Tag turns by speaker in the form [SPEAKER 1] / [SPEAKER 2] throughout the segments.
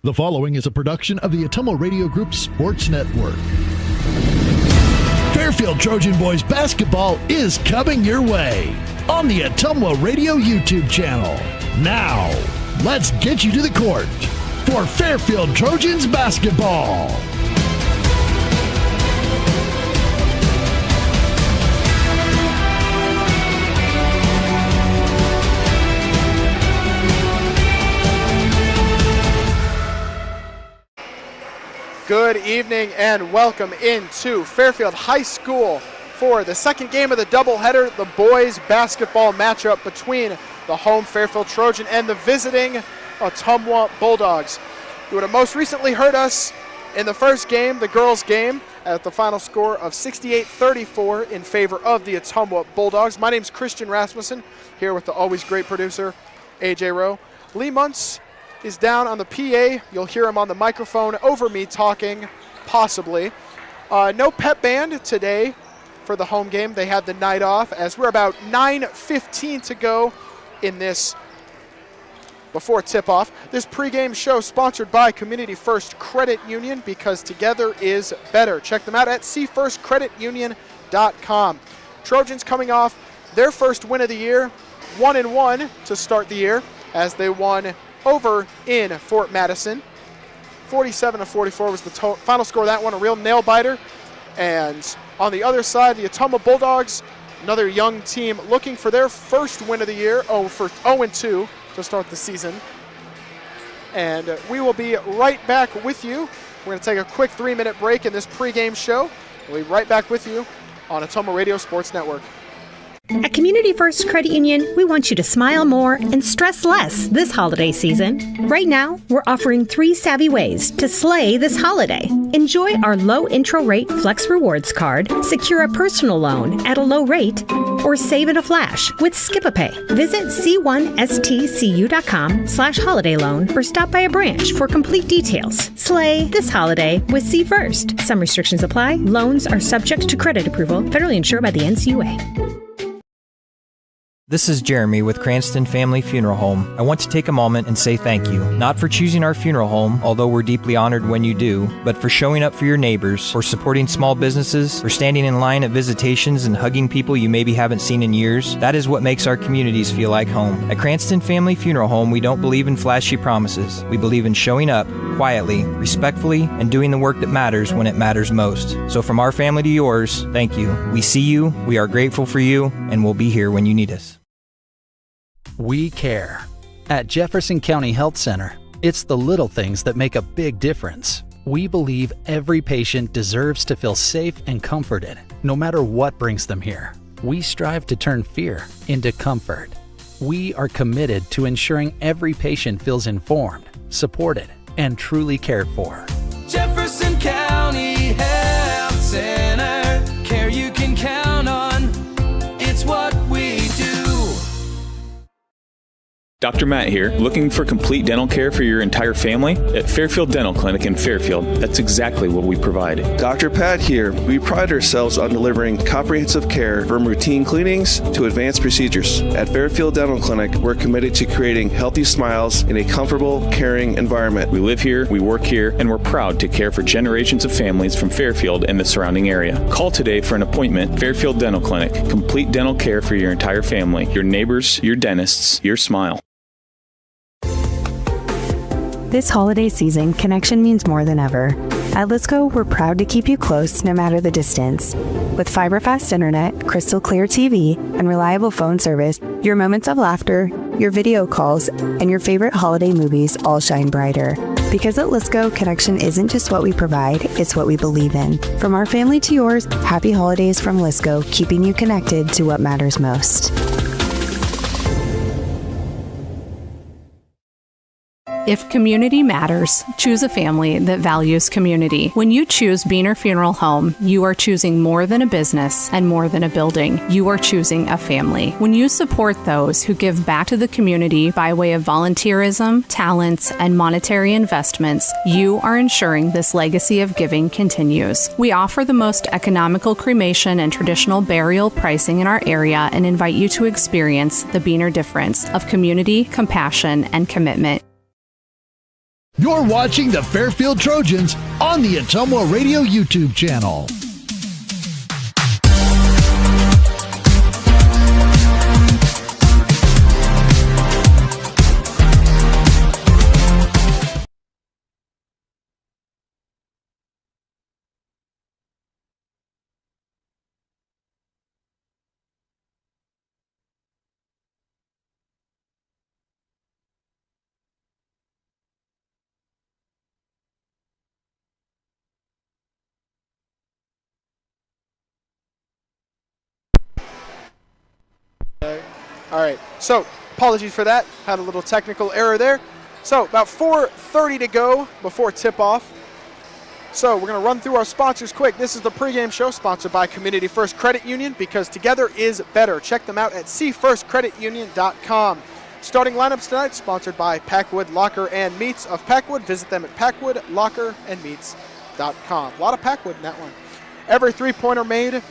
[SPEAKER 1] The following is a production of the Ottumwa Radio Group Sports Network. Fairfield Trojan Boys Basketball is coming your way on the Ottumwa Radio YouTube channel. Now, let's get you to the court for Fairfield Trojans Basketball.
[SPEAKER 2] Good evening and welcome into Fairfield High School for the second game of the doubleheader, the boys basketball matchup between the home Fairfield Trojan and the visiting Ottumwa Bulldogs. You would have most recently heard us in the first game, the girls' game, at the final score of 68-34 in favor of the Ottumwa Bulldogs. My name's Christian Rasmussen, here with the always great producer, AJ Rowe. Lee Muntz is down on the PA. You'll hear him on the microphone over me talking, possibly. No pep band today for the home game. They had the night off as we're about 9:15 to go in this before tip-off. This pregame show sponsored by Community First Credit Union, because together is better. Check them out at cfirstcreditunion.com. Trojans coming off their first win of the year, 1-1 to start the year, as they won over in Fort Madison. 47-44 was the final score of that one, a real nail-biter. And on the other side, the Ottumwa Bulldogs, another young team looking for their first win of the year, 0-2 to start the season. And we will be right back with you. We're going to take a quick 3-minute break in this pregame show. We'll be right back with you on Ottumwa Radio Sports Network.
[SPEAKER 3] At Community First Credit Union, we want you to smile more and stress less this holiday season. Right now, we're offering 3 savvy ways to slay this holiday. Enjoy our low intro rate Flex Rewards card, secure a personal loan at a low rate, or save in a flash with Skip-a-Pay. Visit c1stcu.com/holiday loan or stop by a branch for complete details. Slay this holiday with C First. Some restrictions apply. Loans are subject to credit approval, federally insured by the NCUA.
[SPEAKER 4] This is Jeremy with Cranston Family Funeral Home. I want to take a moment and say thank you, not for choosing our funeral home, although we're deeply honored when you do, but for showing up for your neighbors, for supporting small businesses, for standing in line at visitations and hugging people you maybe haven't seen in years. That is what makes our communities feel like home. At Cranston Family Funeral Home, we don't believe in flashy promises. We believe in showing up quietly, respectfully, and doing the work that matters when it matters most. So from our family to yours, thank you. We see you, we are grateful for you, and we'll be here when you need us.
[SPEAKER 5] We care. At Jefferson County Health Center, it's the little things that make a big difference. We believe every patient deserves to feel safe and comforted, no matter what brings them here. We strive to turn fear into comfort. We are committed to ensuring every patient feels informed, supported, and truly cared for.
[SPEAKER 6] Jefferson County Health Center, care you can count on. It's what we do.
[SPEAKER 7] Dr. Matt here, looking for complete dental care for your entire family? At Fairfield Dental Clinic in Fairfield, that's exactly what we provide.
[SPEAKER 8] Dr. Pat here. We pride ourselves on delivering comprehensive care from routine cleanings to advanced procedures. At Fairfield Dental Clinic, we're committed to creating healthy smiles in a comfortable, caring environment.
[SPEAKER 7] We live here, we work here, and we're proud to care for generations of families from Fairfield and the surrounding area. Call today for an appointment. Fairfield Dental Clinic, complete dental care for your entire family, your neighbors, your dentists, your smile.
[SPEAKER 9] This holiday season, connection means more than ever. At Lisco, we're proud to keep you close no matter the distance. With fiber-fast internet, crystal clear TV, and reliable phone service, your moments of laughter, your video calls, and your favorite holiday movies all shine brighter. Because at Lisco, connection isn't just what we provide, it's what we believe in. From our family to yours, happy holidays from Lisco, keeping you connected to what matters most.
[SPEAKER 10] If community matters, choose a family that values community. When you choose Beaner Funeral Home, you are choosing more than a business and more than a building. You are choosing a family. When you support those who give back to the community by way of volunteerism, talents, and monetary investments, you are ensuring this legacy of giving continues. We offer the most economical cremation and traditional burial pricing in our area and invite you to experience the Beaner difference of community, compassion, and commitment.
[SPEAKER 1] You're watching the Fairfield Trojans on the Ottumwa Radio YouTube channel.
[SPEAKER 2] All right, so apologies for that. Had a little technical error there. So about 4:30 to go before tip-off. So we're going to run through our sponsors quick. This is the pregame show sponsored by Community First Credit Union, because together is better. Check them out at cfirstcreditunion.com. Starting lineups tonight sponsored by Packwood Locker and Meats of Packwood. Visit them at packwoodlockerandmeats.com. A lot of Packwood in that one. Every three-pointer made is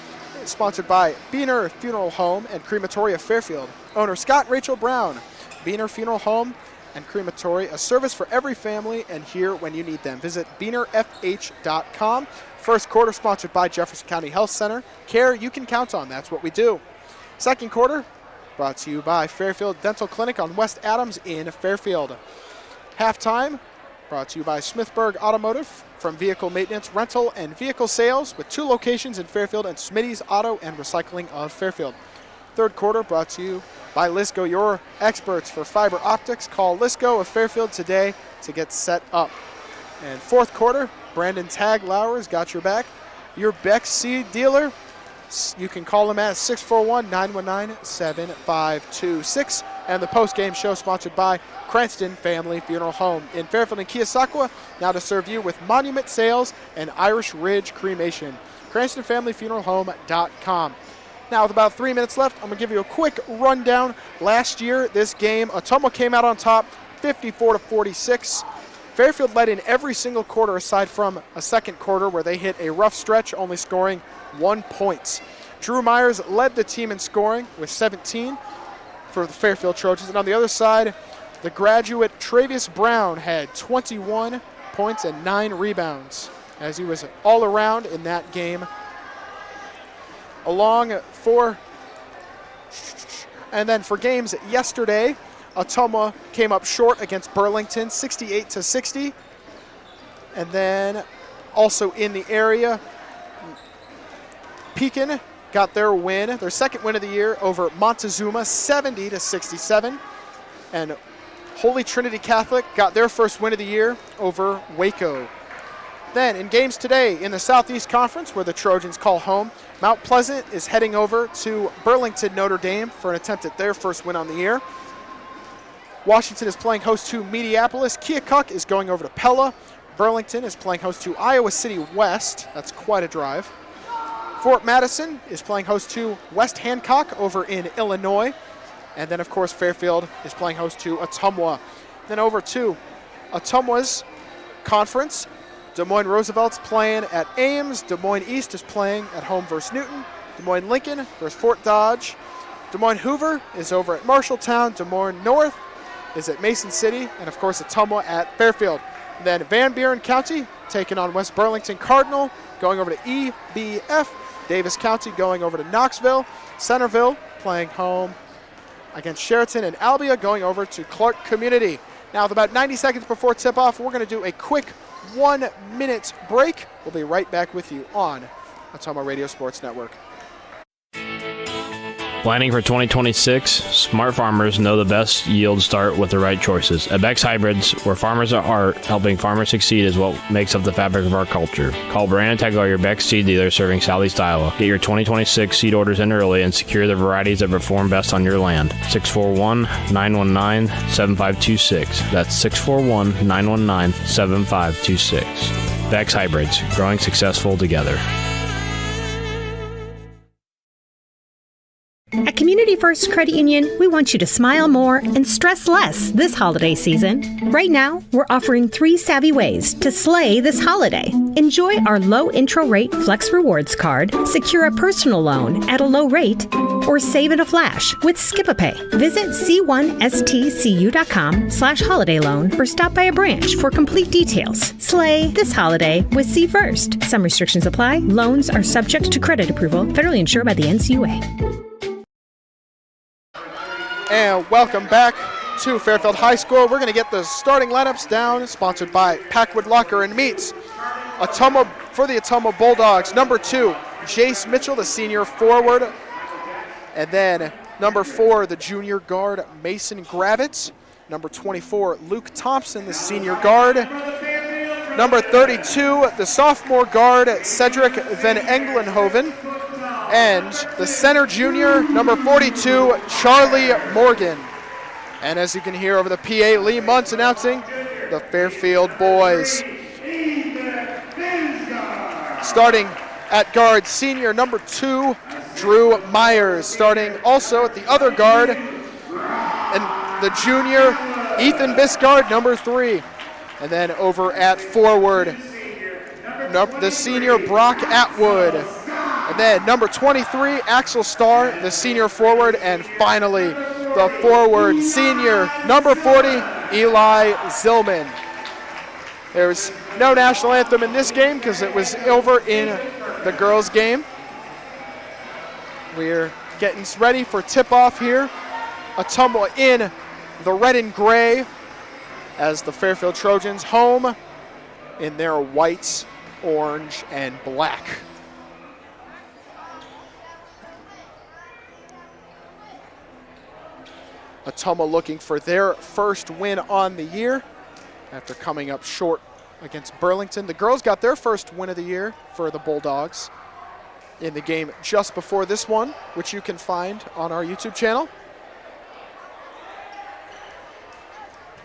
[SPEAKER 2] sponsored by Beaner Funeral Home and Crematory of Fairfield. Owner Scott and Rachel Brown. Beaner Funeral Home and Crematory, a service for every family and here when you need them. Visit beanerfh.com. First quarter sponsored by Jefferson County Health Center. Care you can count on, that's what we do. Second quarter brought to you by Fairfield Dental Clinic on West Adams in Fairfield. Halftime brought to you by Smithburg Automotive, from vehicle maintenance, rental, and vehicle sales, with 2 locations in Fairfield and Smitty's Auto and Recycling of Fairfield. Third quarter brought to you by Lisco, your experts for fiber optics. Call Lisco of Fairfield today to get set up. And fourth quarter, Brandon Tag Lowers got your back. Your Beck Seed dealer, you can call them at 641-919-7526. And the post-game show sponsored by Cranston Family Funeral Home in Fairfield and Keosauqua, now to serve you with Monument Sales and Irish Ridge Cremation. CranstonFamilyFuneralHome.com. Now, with about 3 minutes left, I'm going to give you a quick rundown. Last year, this game, Ottumwa came out on top 54-46. Fairfield led in every single quarter aside from a second quarter where they hit a rough stretch, only scoring 1 point. Drew Myers led the team in scoring with 17 for the Fairfield Trojans. And on the other side, the graduate Travius Brown had 21 points and 9 rebounds, as he was all around in that game. And then for games yesterday, Ottumwa came up short against Burlington, 68-60. And then also in the area, Pekin got their win, their second win of the year over Montezuma, 70-67. And Holy Trinity Catholic got their first win of the year over Waco. Then in games today in the Southeast Conference, where the Trojans call home, Mount Pleasant is heading over to Burlington Notre Dame for an attempt at their first win on the year. Washington is playing host to Mediapolis. Keokuk is going over to Pella. Burlington is playing host to Iowa City West. That's quite a drive. Fort Madison is playing host to West Hancock over in Illinois. And then, of course, Fairfield is playing host to Ottumwa. Then over to Ottumwa's conference. Des Moines Roosevelt's playing at Ames. Des Moines East is playing at home versus Newton. Des Moines Lincoln versus Fort Dodge. Des Moines Hoover is over at Marshalltown. Des Moines North is at Mason City. And, of course, Ottumwa at Fairfield. And then Van Buren County taking on West Burlington Cardinal, going over to EBF. Davis County going over to Knoxville. Centerville playing home against Sheraton, and Albia going over to Clark Community. Now, with about 90 seconds before tip-off, we're going to do a quick 1-minute break. We'll be right back with you on Ottumwa Radio Sports Network.
[SPEAKER 11] Planning for 2026? Smart farmers know the best yields start with the right choices. At Beck's Hybrids, where farmers are art, helping farmers succeed is what makes up the fabric of our culture. Call Brandon Tegeler, your Beck's seed dealer serving Southeast Iowa. Get your 2026 seed orders in early and secure the varieties that perform best on your land. 641-919-7526. That's 641-919-7526. Beck's Hybrids, growing successful together.
[SPEAKER 3] At Community First Credit Union, we want you to smile more and stress less this holiday season. Right now, we're offering 3 savvy ways to slay this holiday. Enjoy our low intro rate Flex Rewards card, secure a personal loan at a low rate, or save in a flash with Skip-a-Pay. Visit c1stcu.com/holiday loan or stop by a branch for complete details. Slay this holiday with C First. Some restrictions apply. Loans are subject to credit approval. Federally insured by the NCUA.
[SPEAKER 2] And welcome back to Fairfield High School. We're going to get the starting lineups down, sponsored by Packwood Locker and Meats. Ottumwa for the Ottumwa Bulldogs. Number 2, Jace Mitchell, the senior forward. And then number 4, the junior guard, Mason Gravitz. Number 24, Luke Thompson, the senior guard. Number 32, the sophomore guard, Cedric Van Englenhoven. And the center junior, number 42, Charlie Morgan. And as you can hear over the PA, Lee Muntz announcing the Fairfield Boys. Starting at guard, senior number 2, Drew Myers. Starting also at the other guard, and the junior, Ethan Biscard, number 3. And then over at forward, the senior, Brock Atwood. And then number 23, Axel Starr, the senior forward. And finally, the forward, senior, number 40, Eli Zillman. There's no national anthem in this game because it was over in the girls' game. We're getting ready for tip-off here. Ottumwa in the red and gray as the Fairfield Trojans home in their white, orange, and black. Ottumwa looking for their first win on the year after coming up short against Burlington. The girls got their first win of the year for the Bulldogs in the game just before this one, which you can find on our YouTube channel.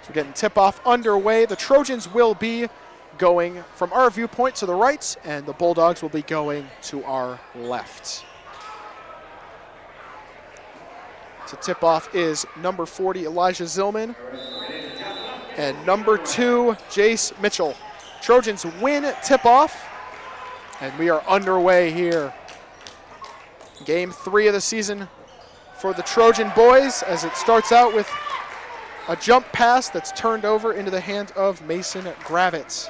[SPEAKER 2] So we're getting tip-off underway. The Trojans will be going from our viewpoint to the right, and the Bulldogs will be going to our left. So tip-off is number 40, Elijah Zillman, and number 2, Jace Mitchell. Trojans win tip-off, and we are underway here. Game 3 of the season for the Trojan boys as it starts out with a jump pass that's turned over into the hands of Mason Gravitz.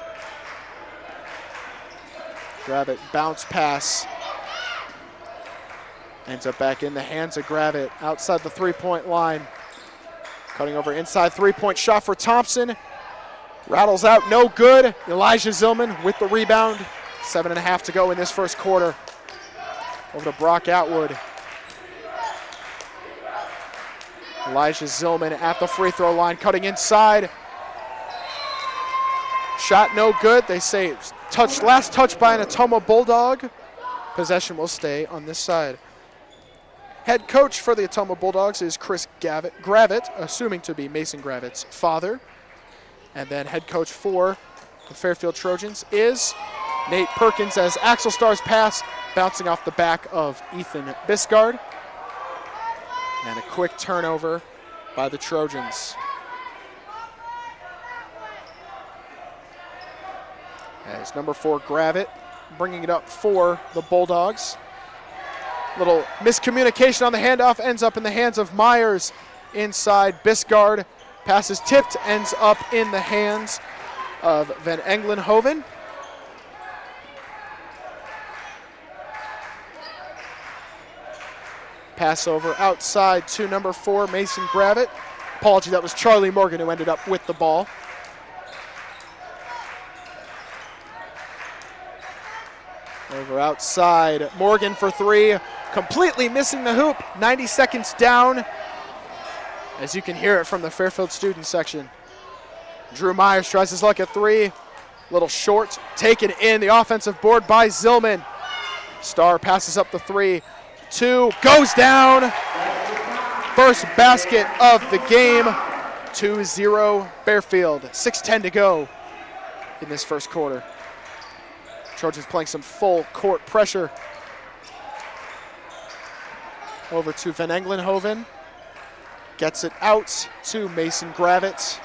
[SPEAKER 2] Gravitz bounce pass. Ends up back in the hands of Gravitz outside the three-point line. Cutting over inside three-point shot for Thompson. Rattles out, no good. Elijah Zillman with the rebound. 7.5 to go in this first quarter. Over to Brock Atwood. Elijah Zillman at the free throw line, cutting inside. Shot no good. They say last touch by an Ottumwa Bulldog. Possession will stay on this side. Head coach for the Ottumwa Bulldogs is Chris Gravitt, assuming to be Mason Gravitt's father. And then head coach for the Fairfield Trojans is Nate Perkins, as Axel Starr's pass bouncing off the back of Ethan Biscard. And a quick turnover by the Trojans. As number 4, Gravitt, bringing it up for the Bulldogs. Little miscommunication on the handoff, ends up in the hands of Myers inside. Biscard, pass is tipped, ends up in the hands of Van Englenhoven. Pass over outside to number 4, Mason Gravitt. Apology, that was Charlie Morgan who ended up with the ball. Over outside, Morgan for 3, completely missing the hoop. 90 seconds down, as you can hear it from the Fairfield student section. Drew Myers tries his luck at 3, little short, taken in the offensive board by Zillman. Starr passes up the 3, 2, goes down. First basket of the game, 2-0 Fairfield. 6:10 to go in this first quarter. Trojans playing some full court pressure. over to Van Englenhoven. Gets it out to Mason Gravett.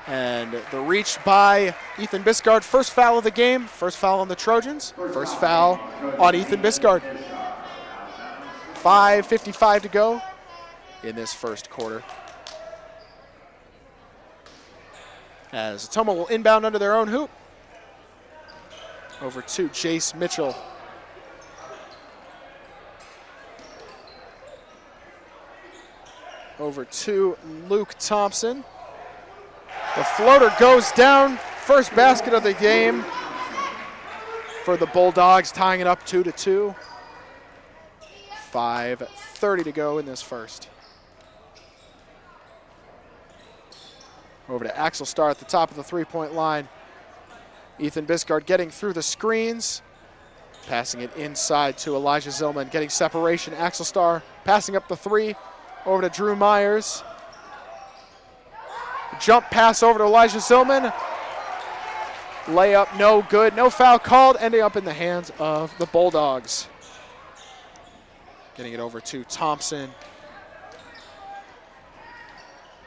[SPEAKER 2] And the reach by Ethan Biscard. First foul of the game. First foul on the Trojans. First foul on Ethan Biscard. 5:55 to go in this first quarter. As Ottumwa will inbound under their own hoop. Over to Jace Mitchell. Over to Luke Thompson. The floater goes down. First basket of the game for the Bulldogs, tying it up 2-2. 5:30 to go in this first. Over to Axel Starr at the top of the three-point line. Ethan Biscard getting through the screens. Passing it inside to Elijah Zillman, getting separation. Axel Starr passing up the three. Over to Drew Myers. Jump pass over to Elijah Zillman. Layup no good. No foul called, ending up in the hands of the Bulldogs. Getting it over to Thompson.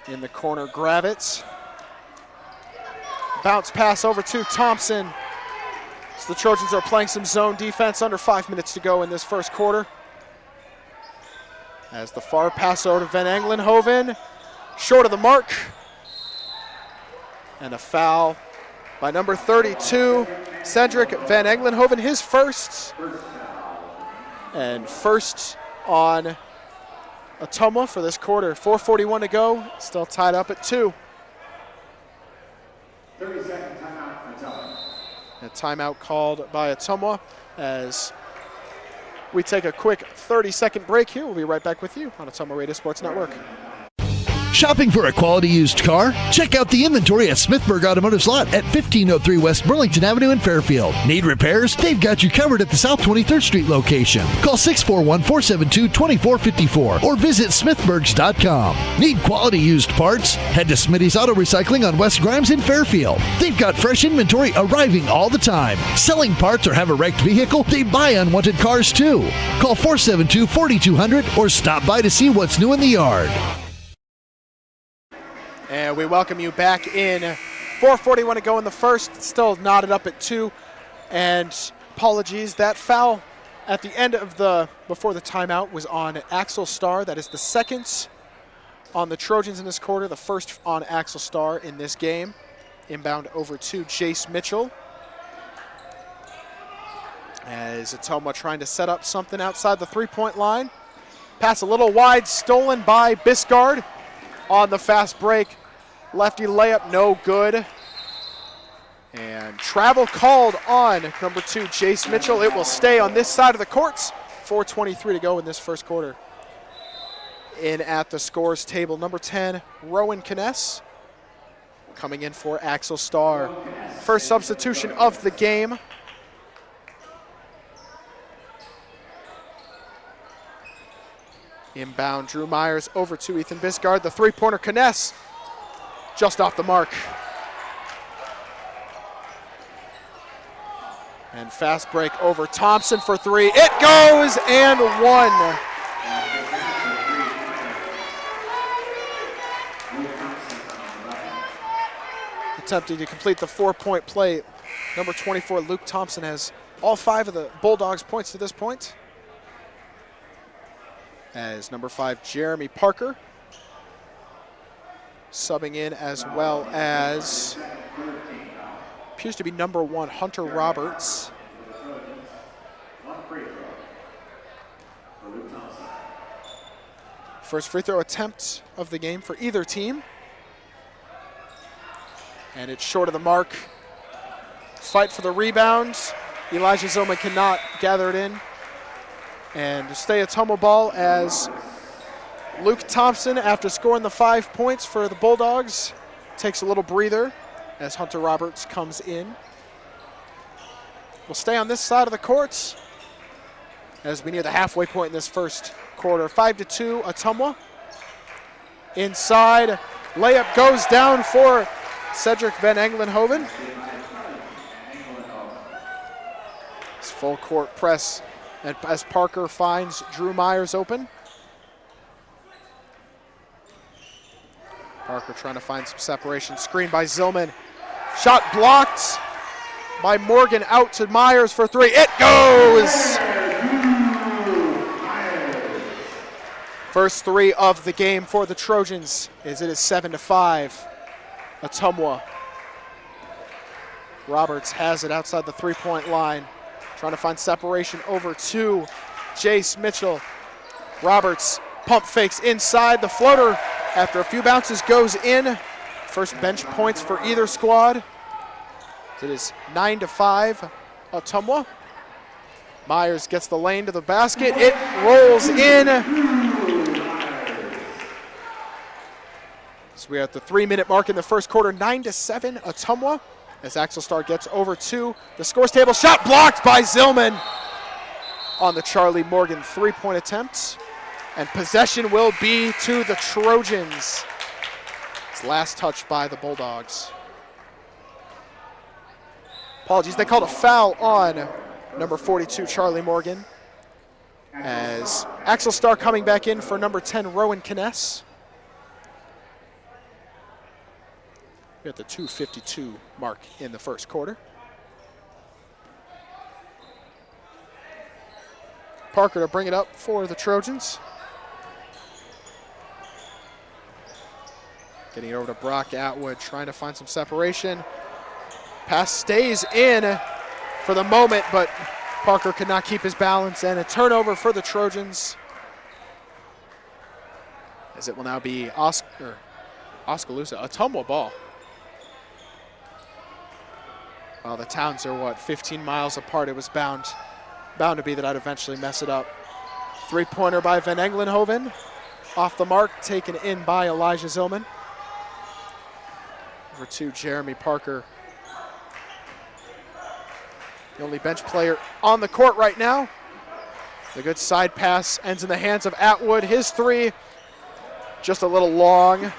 [SPEAKER 2] In the corner, Gravitz. Bounce pass over to Thompson. So the Trojans are playing some zone defense, under 5 minutes to go in this first quarter. As the far pass over to Van Englenhoven, short of the mark. And a foul by number 32, Cedric Van Englenhoven, his first. And first on Ottumwa for this quarter. 4:41 to go, still tied up at 2.
[SPEAKER 12] 30-second timeout for Ottumwa.
[SPEAKER 2] A timeout called by Ottumwa as we take a quick 30-second break here. We'll be right back with you on Ottumwa Radio Sports Network.
[SPEAKER 1] Shopping for a quality used car? Check out the inventory at Smithburg Automotive's lot at 1503 West Burlington Avenue in Fairfield. Need repairs? They've got you covered at the South 23rd Street location. Call 641-472-2454 or visit smithburgs.com. Need quality used parts? Head to Smitty's Auto Recycling on West Grimes in Fairfield. They've got fresh inventory arriving all the time. Selling parts or have a wrecked vehicle? They buy unwanted cars too. Call 472-4200 or stop by to see what's new in the yard.
[SPEAKER 2] And we welcome you back in. 4:41 to go in the first, still knotted up at 2. And apologies, that foul at the end of before the timeout was on Axel Starr. That is the second on the Trojans in this quarter, the first on Axel Starr in this game. Inbound over to Jace Mitchell. As Ottumwa trying to set up something outside the three-point line. Pass a little wide, stolen by Biscard on the fast break. Lefty layup, no good. And travel called on number 2, Jace Mitchell. It will stay on this side of the courts. 4:23 to go in this first quarter. In at the scores table, number 10, Rowan Kness, coming in for Axel Starr. First substitution of the game. Inbound, Drew Myers over to Ethan Biscard. The three-pointer, Kness, just off the mark. And fast break over Thompson for 3. It goes and 1. Attempting to complete the 4-point play. Number 24, Luke Thompson, has all 5 of the Bulldogs' points to this point. As number 5, Jeremy Parker, subbing in, as well as appears to be number 1, Hunter Roberts. First free throw attempt of the game for either team. And it's short of the mark. Fight for the rebound. Elijah Zillman cannot gather it in. And to stay Ottumwa ball as Luke Thompson, after scoring the 5 points for the Bulldogs, takes a little breather as Hunter Roberts comes in. We'll stay on this side of the court as we near the halfway point in this first quarter. 5-2, Ottumwa. Inside, layup goes down for Cedric Van Englenhoven. His full court press And as Parker finds Drew Myers open. Parker trying to find some separation. Screen by Zillman. Shot blocked by Morgan, out to Myers for three. It goes! First three of the game for the Trojans as it is 7-5. Ottumwa. Roberts has it outside the three-point line. Trying to find separation over to Jace Mitchell. Roberts pump fakes inside. The floater, after a few bounces, goes in. First bench points for either squad. It is 9-5, Ottumwa. Myers gets the lane to the basket. It rolls in. So we are at the 3-minute mark in the first quarter, 9-7, Ottumwa. As Axel Starr gets over to the scores table. Shot blocked by Zillman on the Charlie Morgan three-point attempt. And possession will be to the Trojans. It's last touch by the Bulldogs. Apologies, they called a foul on number 42, Charlie Morgan. As Axel Starr coming back in for number 10, Rowan Kness. We're at the 2:52 mark in the first quarter. Parker to bring it up for the Trojans. Getting it over to Brock Atwood, trying to find some separation. Pass stays in for the moment, but Parker could not keep his balance, and a turnover for the Trojans. As it will now be Oskaloosa, Ottumwa ball. Well, the towns are, 15 miles apart. It was bound to be that I'd eventually mess it up. Three-pointer by Van Englenhoven. Off the mark, taken in by Elijah Zillman. Over to Jeremy Parker. The only bench player on the court right now. The good side pass ends in the hands of Atwood. His three, just a little long,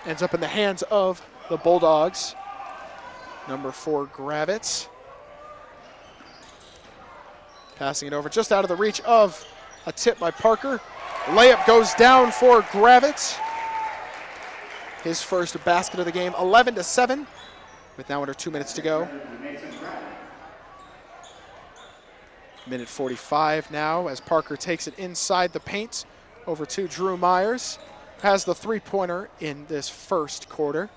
[SPEAKER 2] ends up in the hands of the Bulldogs. Number 4, Gravitz. Passing it over just out of the reach of a tip by Parker. Layup goes down for Gravitz. His first basket of the game, 11-7, with now under 2 minutes to go. Minute 45 now as Parker takes it inside the paint over to Drew Myers. Has the three-pointer in this first quarter.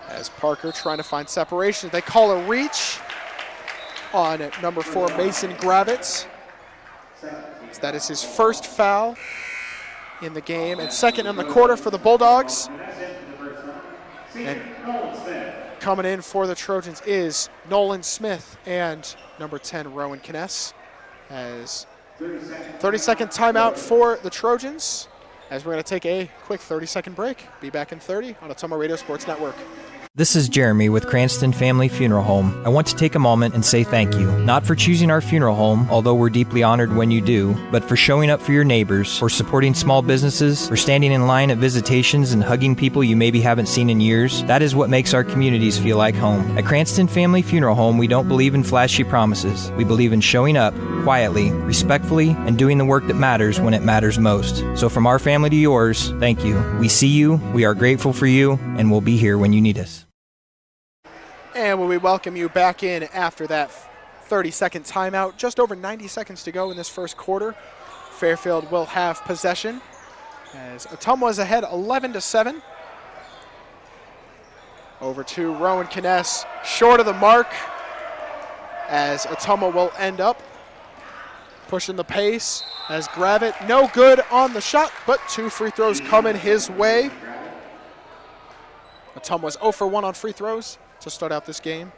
[SPEAKER 2] As Parker trying to find separation. They call a reach on number 4, Mason Gravitz. So that is his first foul in the game and second in the quarter for the Bulldogs. And coming in for the Trojans is Nolan Smith and number 10, Rowan Kness. As 30-second timeout for the Trojans, as we're going to take a quick 30-second break. Be back in 30 on Ottumwa Radio Sports Network.
[SPEAKER 4] This is Jeremy with Cranston Family Funeral Home. I want to take a moment and say thank you, not for choosing our funeral home, although we're deeply honored when you do, but for showing up for your neighbors, for supporting small businesses, for standing in line at visitations and hugging people you maybe haven't seen in years. That is what makes our communities feel like home. At Cranston Family Funeral Home, we don't believe in flashy promises. We believe in showing up quietly, respectfully, and doing the work that matters when it matters most. So from our family to yours, thank you. We see you, we are grateful for you, and we'll be here when you need us.
[SPEAKER 2] And we welcome you back in after that 30-second timeout. Just over 90 seconds to go in this first quarter. Fairfield will have possession as Ottumwa is ahead 11-7. Over to Rowan Kness, short of the mark, as Ottumwa will end up pushing the pace as Gravett, no good on the shot, but 2 free throws coming his way. Ottumwa's 0 for 1 on free throws to start out this game,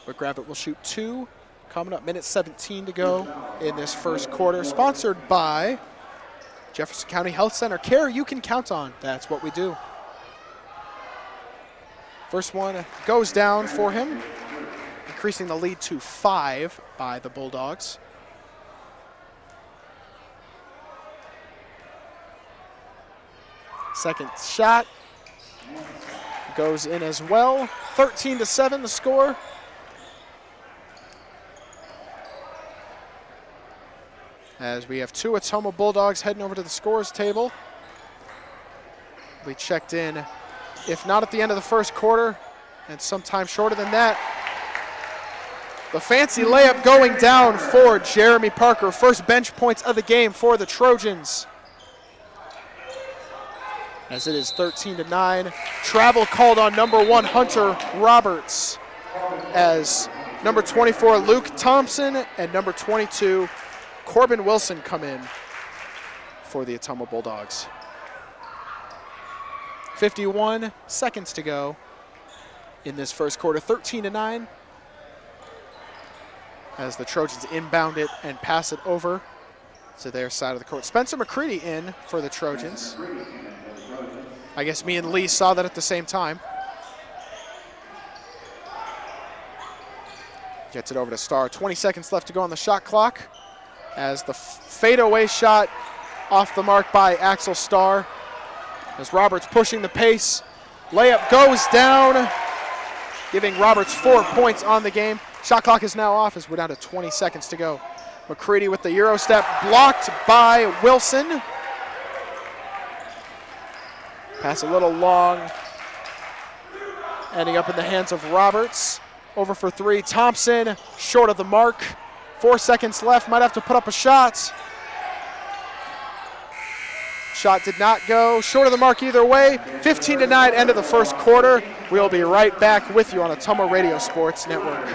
[SPEAKER 2] but Gravett will shoot 2. Coming up, minute 17 to go in this first quarter. Sponsored by Jefferson County Health Center. Care you can count on. That's what we do. First one goes down for him, increasing the lead to 5 by the Bulldogs. Second shot goes in as well. 13-7 the score. as we have two Ottumwa Bulldogs heading over to the scores table. We checked in, if not at the end of the first quarter, and sometime shorter than that. The fancy layup going down for Jeremy Parker. First bench points of the game for the Trojans. As it is 13-9. Travel called on number 1, Hunter Roberts. As number 24, Luke Thompson, and number 22, Corbin Wilson come in for the Ottumwa Bulldogs. 51 seconds to go in this first quarter, 13-9. As the Trojans inbound it and pass it over to their side of the court. Spencer McCready in for the Trojans. I guess me and Lee saw that at the same time. Gets it over to Starr. 20 seconds left to go on the shot clock as the fadeaway shot off the mark by Axel Starr. As Roberts pushing the pace. Layup goes down, giving Roberts 4 points on the game. Shot clock is now off as we're down to 20 seconds to go. McCready with the Euro step, blocked by Wilson. Pass a little long, ending up in the hands of Roberts. Over for three, Thompson, short of the mark. 4 seconds left, might have to put up a shot. Shot did not go, short of the mark either way. 15-9, end of the first quarter. We'll be right back with you on Ottumwa Radio Sports Network.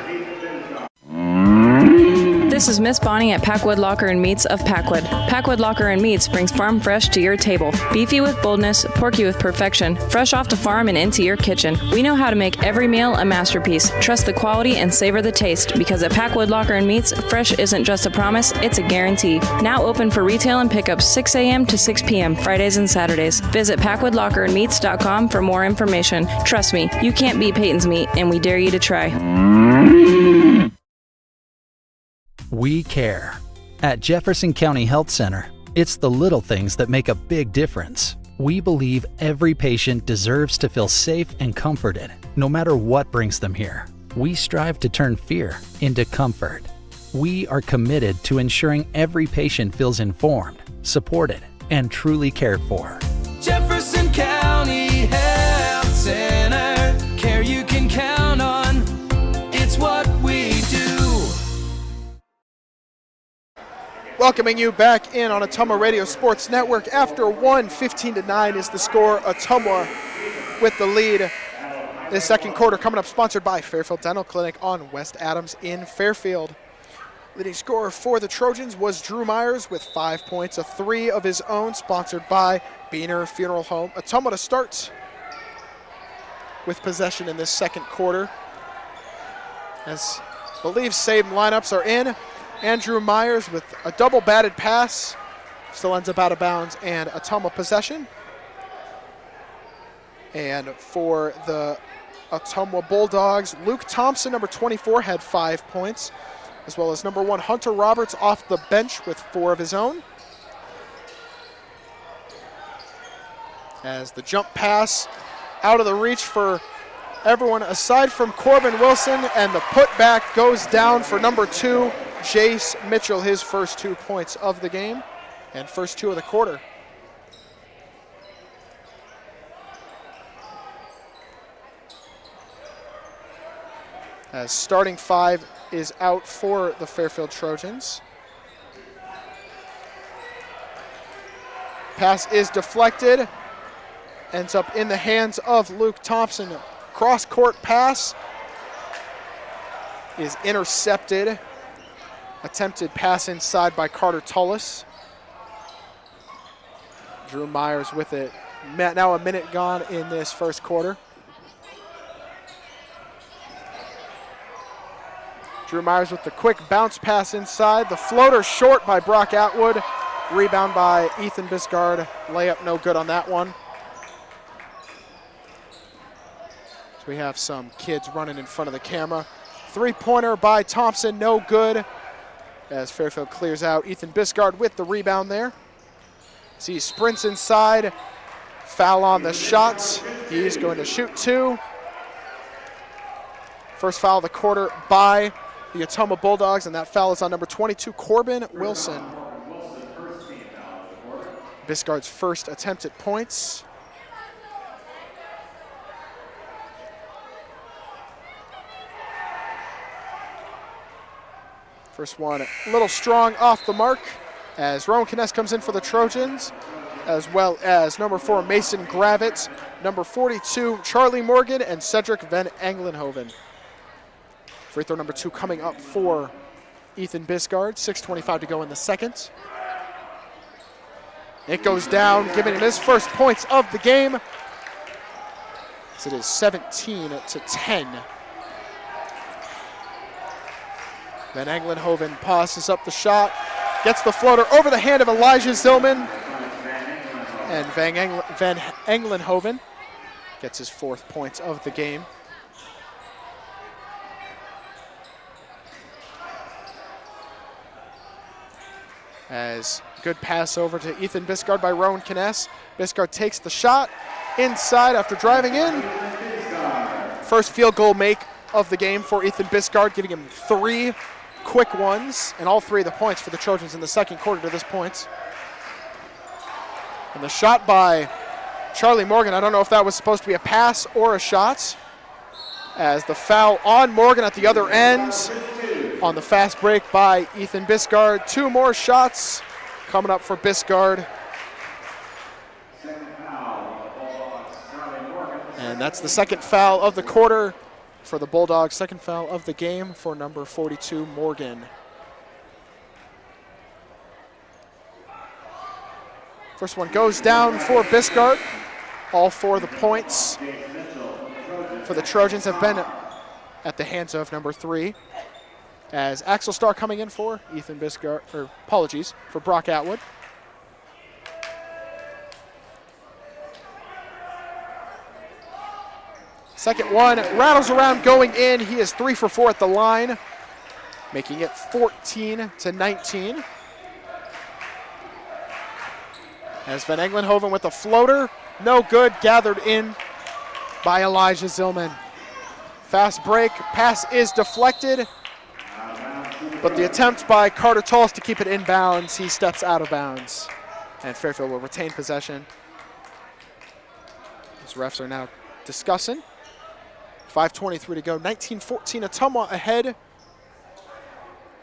[SPEAKER 13] This is Miss Bonnie at Packwood Locker and Meats of Packwood. Packwood Locker and Meats brings farm fresh to your table. Beefy with boldness, porky with perfection, fresh off the farm and into your kitchen. We know how to make every meal a masterpiece. Trust the quality and savor the taste, because at Packwood Locker and Meats, fresh isn't just a promise, it's a guarantee. Now open for retail and pickup 6 a.m. to 6 p.m. Fridays and Saturdays. Visit PackwoodLockerandMeats.com for more information. Trust me, you can't beat Peyton's Meat, and we dare you to try.
[SPEAKER 5] We care. At Jefferson County Health Center, it's the little things that make a big difference. We believe every patient deserves to feel safe and comforted, no matter what brings them here. We strive to turn fear into comfort. We are committed to ensuring every patient feels informed, supported, and truly cared for.
[SPEAKER 6] Jefferson County Health Center, care you can count on. It's what we do.
[SPEAKER 2] Welcoming you back in on Ottumwa Radio Sports Network. After 15-9 is the score. Ottumwa with the lead. This second quarter coming up, sponsored by Fairfield Dental Clinic on West Adams in Fairfield. Leading scorer for the Trojans was Drew Myers with 5 points, a 3 of his own, sponsored by Beaner Funeral Home. Ottumwa to start with possession in this second quarter. As I believe same lineups are in. Andrew Myers with a double batted pass, still ends up out of bounds, and Ottumwa possession. And for the Ottumwa Bulldogs, Luke Thompson, number 24, had 5 points, as well as number 1, Hunter Roberts, off the bench with 4 of his own. As the jump pass out of the reach for everyone aside from Corbin Wilson, and the putback goes down for number 2, Jace Mitchell, his first 2 points of the game and first 2 of the quarter. As starting 5 is out for the Fairfield Trojans. Pass is deflected, ends up in the hands of Luke Thompson. Cross-court pass is intercepted. Attempted pass inside by Carter Tullis. Drew Myers with it. Now a minute gone in this first quarter. Drew Myers with the quick bounce pass inside. The floater short by Brock Atwood. Rebound by Ethan Biscard. Layup no good on that one. So we have some kids running in front of the camera. Three-pointer by Thompson, no good. As Fairfield clears out, Ethan Biscard with the rebound there. See, sprints inside, foul on the shots. He's going to shoot 2. First foul of the quarter by the Ottumwa Bulldogs, and that foul is on number 22, Corbin Wilson. Biscard's first attempt at points. First one a little strong off the mark as Rowan Kness comes in for the Trojans, as well as number 4 Mason Gravitz, number 42 Charlie Morgan, and Cedric Van Englenhoven. Free throw number 2 coming up for Ethan Biscard. 6:25 to go in the second. It goes down, giving him his first points of the game. So it is 17-10. Van Englenhoven passes up the shot, gets the floater over the hand of Elijah Zillman, and Van Englenhoven gets his 4th points of the game. As good pass over to Ethan Biscard by Rowan Kness. Biscard takes the shot inside after driving in. First field goal make of the game for Ethan Biscard, giving him 3 quick ones, and all 3 of the points for the Trojans in the second quarter to this point. And the shot by Charlie Morgan, I don't know if that was supposed to be a pass or a shot, as the foul on Morgan at the other end on the fast break by Ethan Biscard. 2 more shots coming up for Biscard. And that's the second foul of the quarter for the Bulldogs. Second foul of the game for number 42, Morgan. First one goes down for Biscard. All 4 of the points for the Trojans have been at the hands of number 3. As Axel Starr coming in for Ethan Biscard, or apologies, for Brock Atwood. Second one rattles around going in. He is 3 for 4 at the line, making it 14-19. As Van Englenhoven with a floater, no good, gathered in by Elijah Zillman. Fast break, pass is deflected, but the attempt by Carter Tullis to keep it in bounds, he steps out of bounds. And Fairfield will retain possession. These refs are now discussing. 5:23 to go, 19-14, Ottumwa ahead.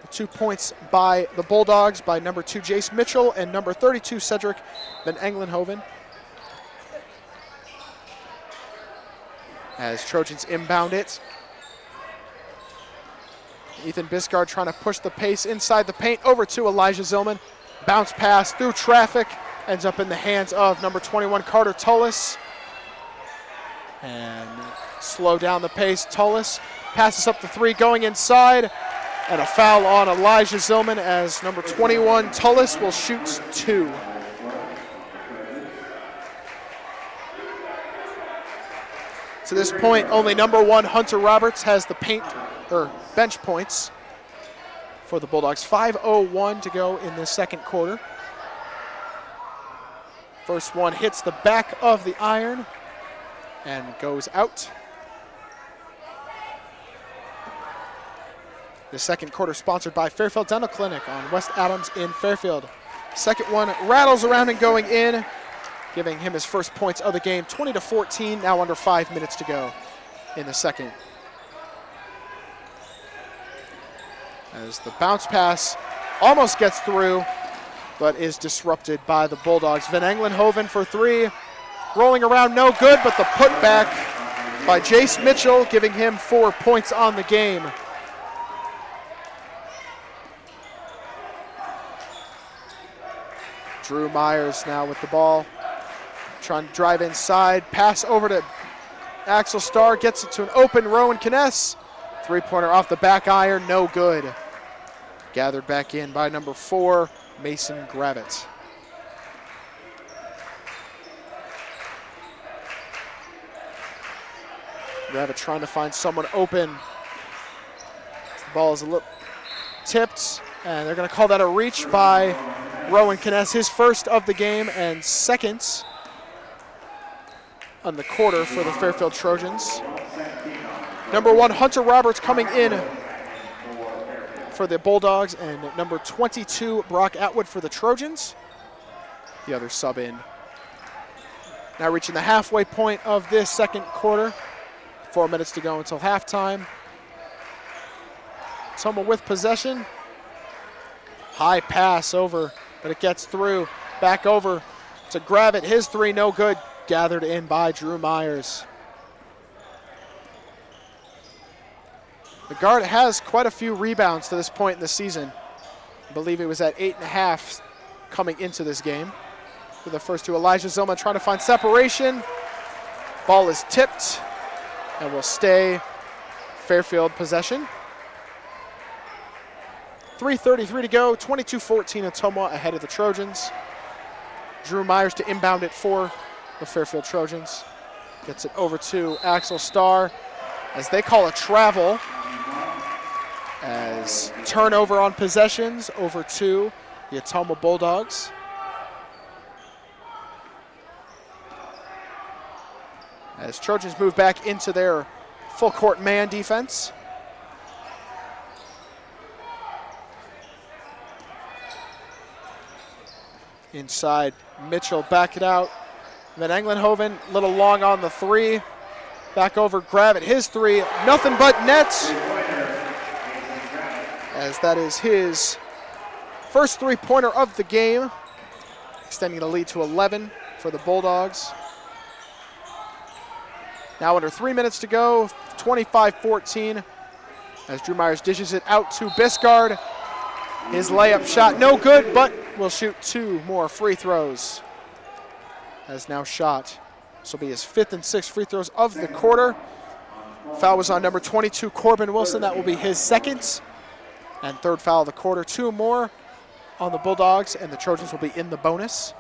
[SPEAKER 2] The 2 points by the Bulldogs by number 2, Jace Mitchell, and number 32, Cedric Van Englenhoven. As Trojans inbound it. Ethan Biscard trying to push the pace inside the paint over to Elijah Zillman. Bounce pass through traffic, ends up in the hands of number 21, Carter Tullis. And slow down the pace, Tullis passes up the 3 going inside, and a foul on Elijah Zillman as number 21, Tullis, will shoot 2. To this point, only number 1, Hunter Roberts, has the bench points for the Bulldogs. 5:01 to go in the second quarter. First one hits the back of the iron and goes out. The second quarter sponsored by Fairfield Dental Clinic on West Adams in Fairfield. Second one rattles around and going in, giving him his first points of the game. 20-14, now under 5 minutes to go in the second. As the bounce pass almost gets through, but is disrupted by the Bulldogs. Van Englenhoven for 3, rolling around, no good, but the putback by Jace Mitchell, giving him 4 points on the game. Drew Myers now with the ball, trying to drive inside, pass over to Axel Starr, gets it to an open Rowan Kness. 3-pointer off the back iron, no good. Gathered back in by number 4, Mason Gravitz. Gravitz trying to find someone open. The ball is a little tipped, and they're going to call that a reach by Rowan Kness, his first of the game and second on the quarter for the Fairfield Trojans. Number 1, Hunter Roberts coming in for the Bulldogs, and number 22, Brock Atwood for the Trojans. the other sub in. Now reaching the halfway point of this second quarter. 4 minutes to go until halftime. Ottumwa with possession. High pass over, but it gets through. Back over to grab it. His three, no good. Gathered in by Drew Myers. The guard has quite a few rebounds to this point in the season. I believe it was at 8.5 coming into this game. For the first two, Elijah Zillman trying to find separation. Ball is tipped and will stay Fairfield possession. 3:33 to go, 22-14 Ottumwa ahead of the Trojans. Drew Myers to inbound it for the Fairfield Trojans. Gets it over to Axel Starr as they call a travel. As turnover on possessions over to the Ottumwa Bulldogs. As Trojans move back into their full court man defense. Inside, Mitchell back it out. Van Englenhoven, a little long on the three. Back over, grab it, his three, nothing but nets. As that is his first three-pointer of the game, extending the lead to 11 for the Bulldogs. Now under 3 minutes to go, 25-14, as Drew Myers dishes it out to Biscard. His layup shot, no good, but will shoot two more free throws. Has now shot. This will be his fifth and sixth free throws of the quarter. Foul was on number 22, Corbin Wilson. That will be his second and third foul of the quarter. Two more on the Bulldogs, and the Trojans will be in the bonus.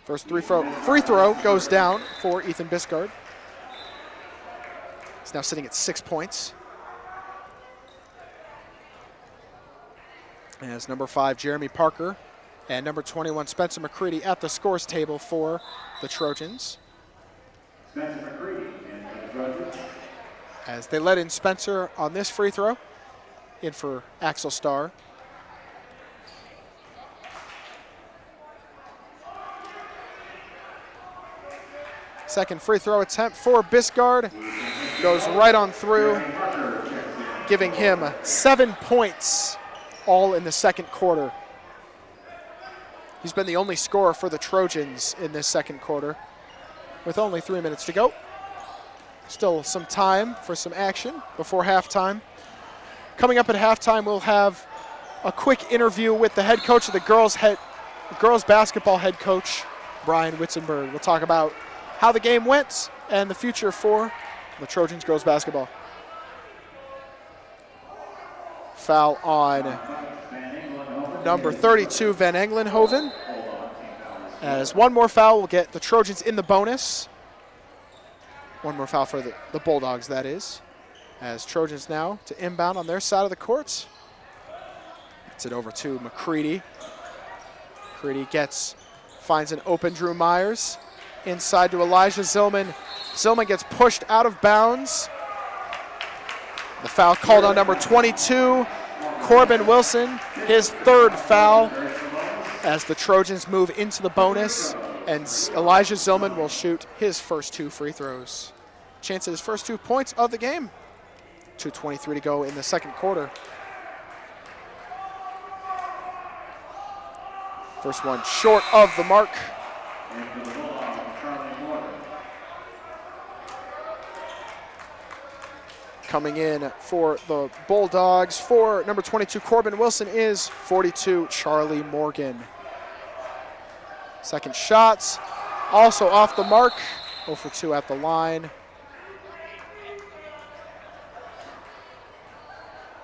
[SPEAKER 2] First free throw goes down for Ethan Biscard. He's now sitting at 6 points. As number 5, Jeremy Parker, and number 21, Spencer McCready at the scores table for the Trojans.
[SPEAKER 12] Spencer McCready and for the Trojans.
[SPEAKER 2] As they let in Spencer on this free throw, in for Axel Starr. Second free throw attempt for Biscard. Goes right on through, giving him 7 points, all in the second quarter. He's been the only scorer for the Trojans in this second quarter, with only 3 minutes to go. Still some time for some action before halftime. Coming up at halftime, we'll have a quick interview with the head coach of the girls basketball head coach, Brian Witzenberg. We'll talk about how the game went and the future for the Trojans girls basketball. Foul on number 32, Van Englenhoven. As one more foul will get the Trojans in the bonus. One more foul for the Bulldogs, that is. As Trojans now to inbound on their side of the court. Gets it over to McCready. McCready finds an open Drew Myers. Inside to Elijah Zillman. Zillman gets pushed out of bounds. The foul called on number 22, Corbin Wilson, his third foul, as the Trojans move into the bonus, and Elijah Zillman will shoot his first two free throws. Chance at his first 2 points of the game. 2:23 to go in the second quarter. First one short of the mark. Coming in for the Bulldogs for number 22, Corbin Wilson, is 42, Charlie Morgan. Second shots, also off the mark, 0 for 2 at the line.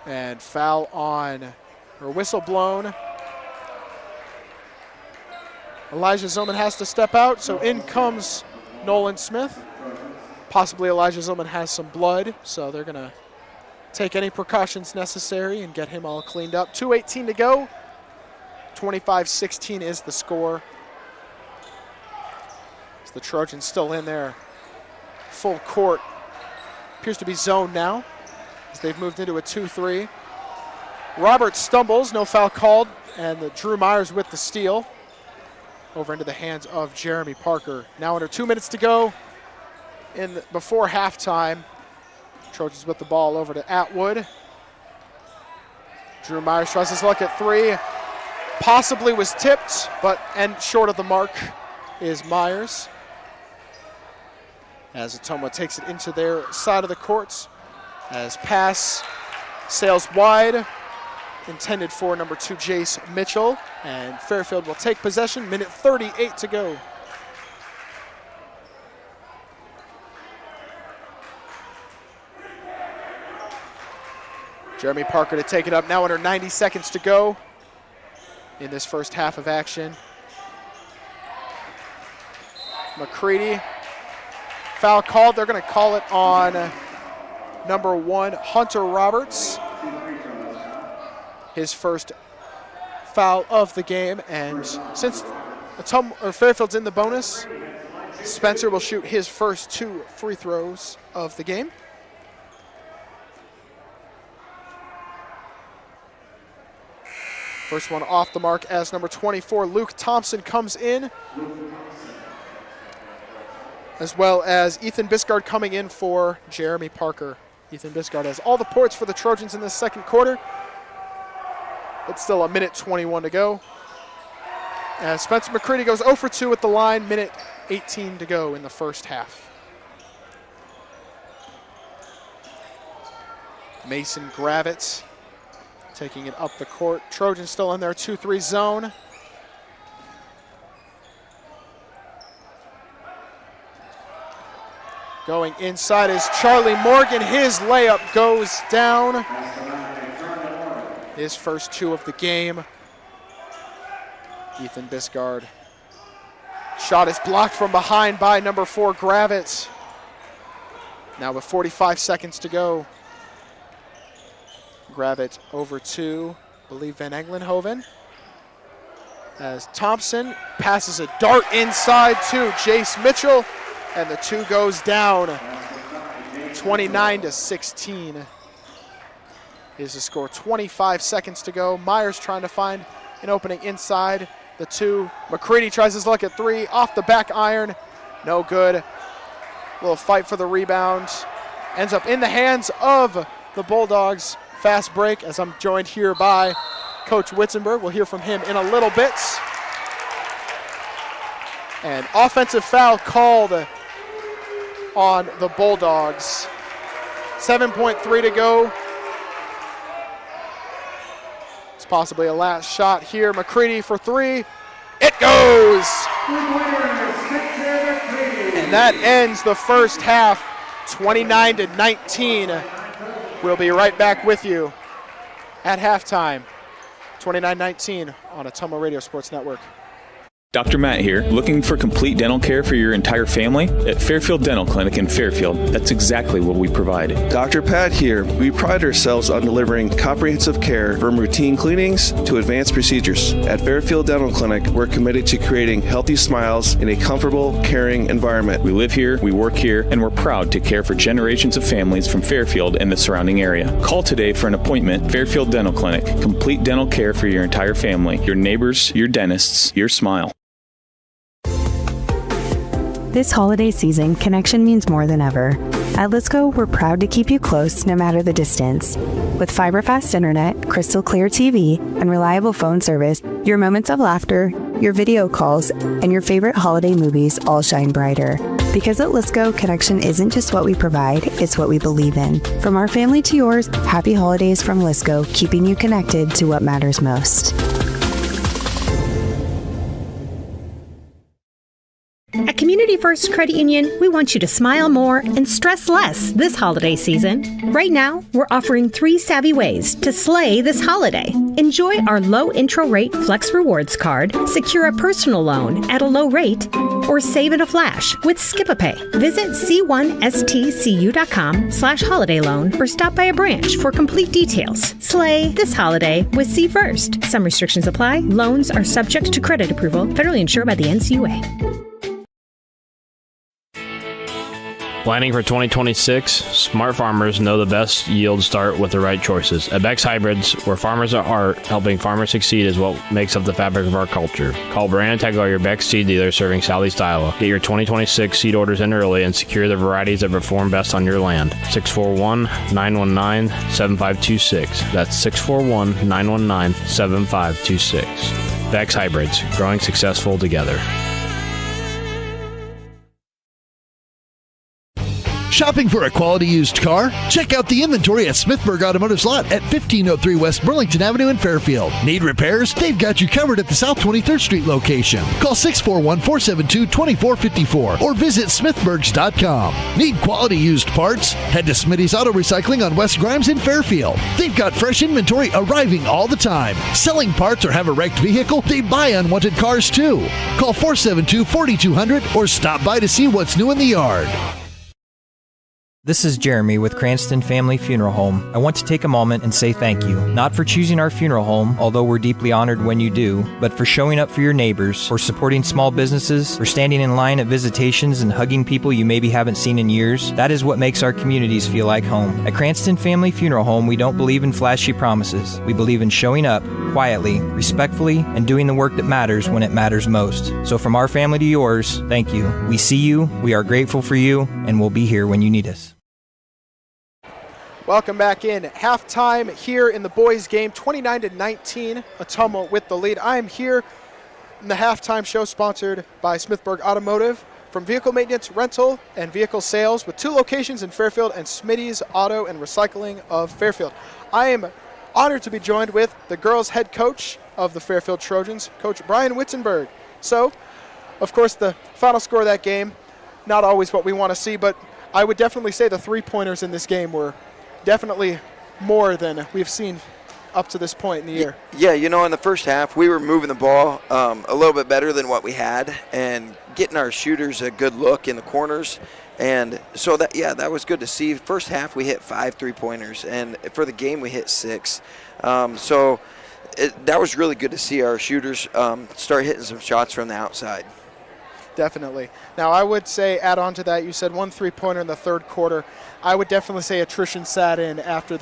[SPEAKER 2] And foul on, or whistle blown. Elijah Zillman has to step out, so in comes Nolan Smith. Possibly Elijah Zillman has some blood, so they're going to take any precautions necessary and get him all cleaned up. 2:18 to go. 25-16 is the score. So the Trojans still in there. Full court. Appears to be zone now, as they've moved into a 2-3. Roberts stumbles, no foul called, and Drew Myers with the steal. Over into the hands of Jeremy Parker. Now under 2 minutes to go before halftime. Trojans with the ball over to Atwood. Drew Myers tries his luck at three. Possibly was tipped, and short of the mark is Myers. As Ottumwa takes it into their side of the courts. As pass sails wide. Intended for number 2, Jace Mitchell. And Fairfield will take possession. Minute 38 to go. Jeremy Parker to take it up now under 90 seconds to go in this first half of action. McCready, foul called. They're going to call it on number 1, Hunter Roberts. His first foul of the game, and since Fairfield's in the bonus, Spencer will shoot his first 2 free throws of the game. First one off the mark as number 24, Luke Thompson, comes in, as well as Ethan Biscard coming in for Jeremy Parker. Ethan Biscard has all the points for the Trojans in this second quarter. It's still a minute 21 to go. As Spencer McCready goes 0 for 2 at the line, minute 18 to go in the first half. Mason Gravitz taking it up the court. Trojans still in their 2-3 zone. Going inside is Charlie Morgan. His layup goes down. His first 2 of the game. Ethan Biscard. Shot is blocked from behind by number 4, Gravitz. Now with 45 seconds to go. Gravitz over to, I believe, Van Englenhoven. As Thompson passes a dart inside to Jace Mitchell, and the 2 goes down. 29-16 is the score. 25 seconds to go. Myers trying to find an opening inside the 2. McCready tries his luck at 3, off the back iron, no good. Little fight for the rebound. Ends up in the hands of the Bulldogs. Fast break, as I'm joined here by Coach Witzenberg. We'll hear from him in a little bit. And offensive foul called on the Bulldogs. 7.3 to go. It's possibly a last shot here. McCready for 3. It goes! And that ends the first half, 29-19. We'll be right back with you at halftime, 29-19 on Ottumwa Radio Sports Network.
[SPEAKER 7] Dr. Matt here. Looking for complete dental care for your entire family? At Fairfield Dental Clinic in Fairfield, that's exactly what we provide.
[SPEAKER 8] Dr. Pat here. We pride ourselves on delivering comprehensive care from routine cleanings to advanced procedures. At Fairfield Dental Clinic, we're committed to creating healthy smiles in a comfortable, caring environment.
[SPEAKER 7] We live here, we work here, and we're proud to care for generations of families from Fairfield and the surrounding area. Call today for an appointment. Fairfield Dental Clinic. Complete dental care for your entire family. Your neighbors, your dentists, your smile.
[SPEAKER 9] This holiday season, connection means more than ever. At Lisco, we're proud to keep you close no matter the distance. With fiber-fast internet, crystal clear TV, and reliable phone service, your moments of laughter, your video calls, and your favorite holiday movies all shine brighter. Because at Lisco, connection isn't just what we provide, it's what we believe in. From our family to yours, happy holidays from Lisco, keeping you connected to what matters most.
[SPEAKER 3] At Community First Credit Union, we want you to smile more and stress less this holiday season. Right now, we're offering 3 savvy ways to slay this holiday. Enjoy our low intro rate Flex Rewards card, secure a personal loan at a low rate, or save in a flash with Skip-a-Pay. Visit c1stcu.com/holiday loan or stop by a branch for complete details. Slay this holiday with C First. Some restrictions apply. Loans are subject to credit approval, federally insured by the NCUA.
[SPEAKER 11] Planning for 2026? Smart farmers know the best yields start with the right choices. At Beck's Hybrids, where farmers are art, helping farmers succeed is what makes up the fabric of our culture. Call Brandon Tegler, your Beck's seed dealer serving Southeast Iowa. Get your 2026 seed orders in early and secure the varieties that perform best on your land. 641-919-7526. That's 641-919-7526. Beck's Hybrids, growing successful together.
[SPEAKER 1] Shopping for a quality used car? Check out the inventory at Smithburg Automotive's lot at 1503 West Burlington Avenue in Fairfield. Need repairs? They've got you covered at the South 23rd Street location. Call 641-472-2454 or visit smithburgs.com. Need quality used parts? Head to Smitty's Auto Recycling on West Grimes in Fairfield. They've got fresh inventory arriving all the time. Selling parts or have a wrecked vehicle? They buy unwanted cars too. Call 472-4200 or stop by to see what's new in the yard.
[SPEAKER 4] This is Jeremy with Cranston Family Funeral Home. I want to take a moment and say thank you, not for choosing our funeral home, although we're deeply honored when you do, but for showing up for your neighbors, for supporting small businesses, for standing in line at visitations and hugging people you maybe haven't seen in years. That is what makes our communities feel like home. At Cranston Family Funeral Home, we don't believe in flashy promises. We believe in showing up quietly, respectfully, and doing the work that matters when it matters most. So from our family to yours, thank you. We see you, we are grateful for you, and we'll be here when you need us.
[SPEAKER 2] Welcome back in. Halftime here in the boys game, 29-19, Ottumwa with the lead. I am here in the halftime show sponsored by Smithburg Automotive from vehicle maintenance, rental, and vehicle sales with 2 locations in Fairfield and Smitty's Auto and Recycling of Fairfield. I am honored to be joined with the girls' head coach of the Fairfield Trojans, Coach Brian Witzenberg. So, of course, the final score of that game, not always what we want to see, but I would definitely say the 3-pointers in this game were definitely more than we've seen up to this point in the year.
[SPEAKER 14] Yeah, in the first half, we were moving the ball a little bit better than what we had and getting our shooters a good look in the corners. And so that was good to see. First half, we hit 5 3-pointers, and for the game, we hit 6. That was really good to see our shooters start hitting some shots from the outside.
[SPEAKER 2] Definitely. Now, I would say, add on to that, you said 1 3-pointer in the third quarter. I would definitely say attrition sat in after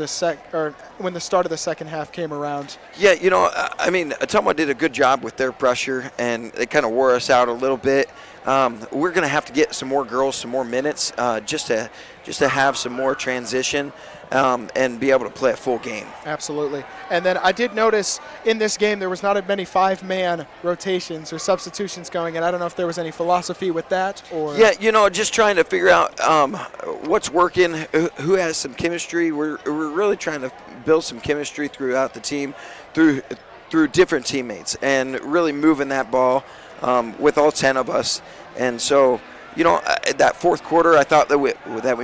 [SPEAKER 2] when the start of the second half came around.
[SPEAKER 14] Yeah, Ottumwa did a good job with their pressure, and they kind of wore us out a little bit. We're going to have to get some more girls, some more minutes, just to have some more transition and be able to play a full game.
[SPEAKER 2] Absolutely. And then I did notice in this game there was not as many 5-man rotations or substitutions going, and I don't know if there was any philosophy with that or.
[SPEAKER 14] Yeah, just trying to figure out what's working, who has some chemistry. We're really trying to build some chemistry throughout the team through different teammates and really moving that ball with all 10 of us. And so, that fourth quarter, I thought that we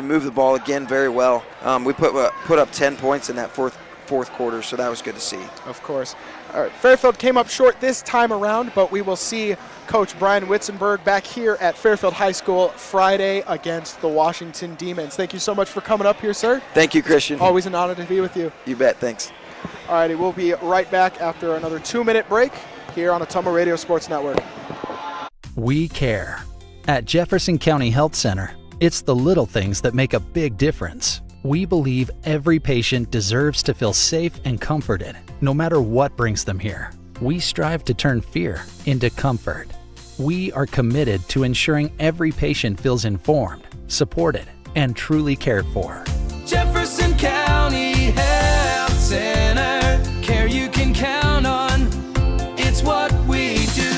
[SPEAKER 14] moved the ball again very well. We put up 10 points in that fourth quarter, so that was good to see.
[SPEAKER 2] Of course. All right, Fairfield came up short this time around, but we will see Coach Brian Witzenberg back here at Fairfield High School Friday against the Washington Demons. Thank you so much for coming up here, sir.
[SPEAKER 14] Thank you, Christian.
[SPEAKER 2] Always an honor to be with you.
[SPEAKER 14] You bet. Thanks.
[SPEAKER 2] All righty, we'll be right back after another 2-minute break here on Ottumwa Radio Sports Network.
[SPEAKER 5] We care. At Jefferson County Health Center, it's the little things that make a big difference. We believe every patient deserves to feel safe and comforted, no matter what brings them here. We strive to turn fear into comfort. We are committed to ensuring every patient feels informed, supported, and truly cared for.
[SPEAKER 6] Jefferson County Health Center, care you can count on. It's what we do.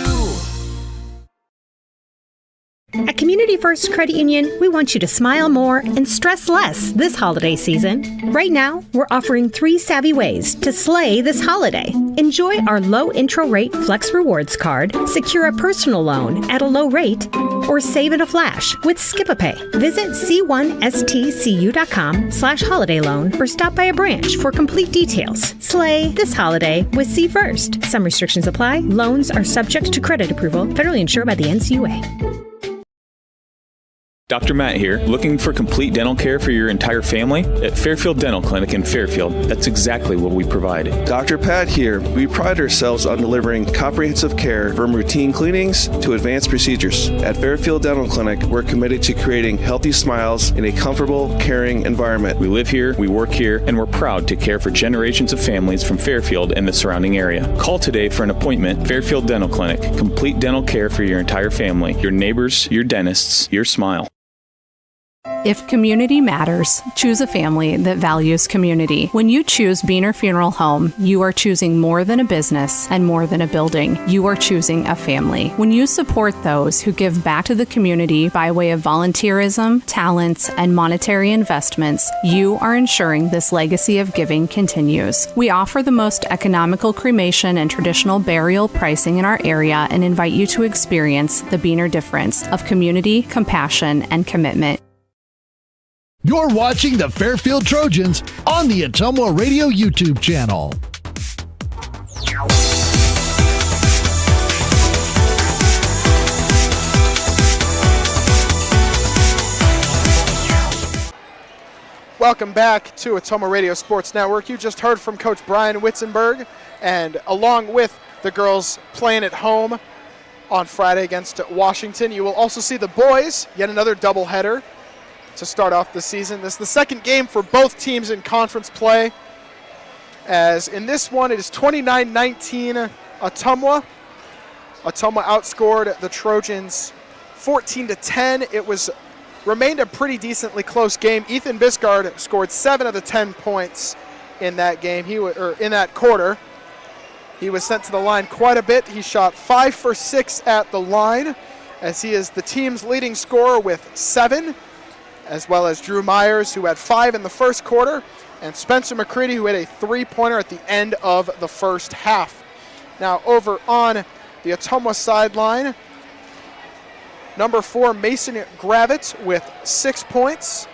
[SPEAKER 3] At Community First Credit Union, we want you to smile more and stress less this holiday season. Right now, we're offering 3 savvy ways to slay this holiday. Enjoy our low intro rate Flex Rewards card, secure a personal loan at a low rate, or save in a flash with Skip-a-Pay. Visit c1stcu.com/holiday loan or stop by a branch for complete details. Slay this holiday with C First. Some restrictions apply. Loans are subject to credit approval, federally insured by the NCUA.
[SPEAKER 7] Dr. Matt here. Looking for complete dental care for your entire family? At Fairfield Dental Clinic in Fairfield, that's exactly what we provide.
[SPEAKER 8] Dr. Pat here. We pride ourselves on delivering comprehensive care from routine cleanings to advanced procedures. At Fairfield Dental Clinic, we're committed to creating healthy smiles in a comfortable, caring environment.
[SPEAKER 7] We live here, we work here, and we're proud to care for generations of families from Fairfield and the surrounding area. Call today for an appointment. Fairfield Dental Clinic. Complete dental care for your entire family, your neighbors, your dentists, your smile.
[SPEAKER 10] If community matters, choose a family that values community. When you choose Beaner Funeral Home, you are choosing more than a business and more than a building. You are choosing a family. When you support those who give back to the community by way of volunteerism, talents, and monetary investments, you are ensuring this legacy of giving continues. We offer the most economical cremation and traditional burial pricing in our area and invite you to experience the Beaner difference of community, compassion, and commitment.
[SPEAKER 1] You're watching the Fairfield Trojans on the Ottumwa Radio YouTube channel.
[SPEAKER 2] Welcome back to Ottumwa Radio Sports Network. You just heard from Coach Brian Witzenberg, and along with the girls playing at home on Friday against Washington, you will also see the boys, yet another doubleheader to start off the season. This is the second game for both teams in conference play, as in this one it is 29-19 Ottumwa. Ottumwa outscored the Trojans 14-10. It remained a pretty decently close game. Ethan Biscard scored 7 of the 10 points in that game. In that quarter. He was sent to the line quite a bit. He shot 5 for 6 at the line, as he is the team's leading scorer with 7. As well as Drew Myers, who had 5 in the first quarter, and Spencer McCready, who had a 3-pointer at the end of the first half. Now over on the Ottumwa sideline, number 4, Mason Gravitz with 6 points.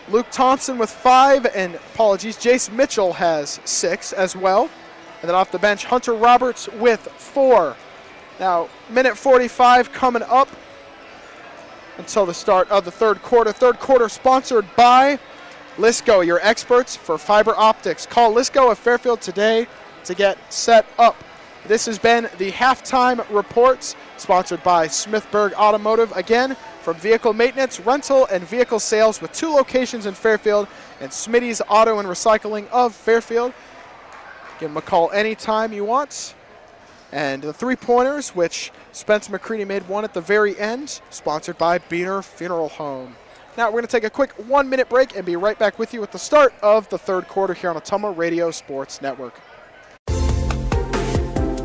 [SPEAKER 2] Luke Thompson with 5, and Jace Mitchell has 6 as well. And then off the bench, Hunter Roberts with 4. Now, minute 45 coming up until the start of the third quarter. Third quarter sponsored by Lisco, your experts for fiber optics. Call Lisco of Fairfield today to get set up. This has been the halftime reports sponsored by Smithburg Automotive. Again, from vehicle maintenance, rental, and vehicle sales with 2 locations in Fairfield and Smitty's Auto and Recycling of Fairfield. Give them a call anytime you want. And the 3-pointers, which Spencer McCready made 1 at the very end, sponsored by Beaner Funeral Home. Now we're going to take a quick 1-minute break and be right back with you at the start of the third quarter here on Ottumwa Radio Sports Network.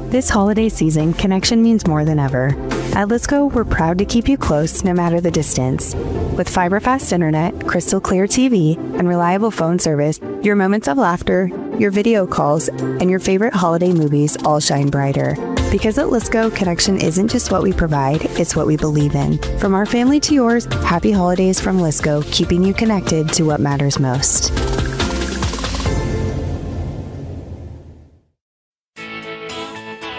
[SPEAKER 9] This holiday season, connection means more than ever. At Lisco, we're proud to keep you close no matter the distance. With fiber-fast internet, crystal clear TV, and reliable phone service, your moments of laughter, your video calls, and your favorite holiday movies all shine brighter. Because at Lisco, connection isn't just what we provide, it's what we believe in. From our family to yours, happy holidays from Lisco, keeping you connected to what matters most.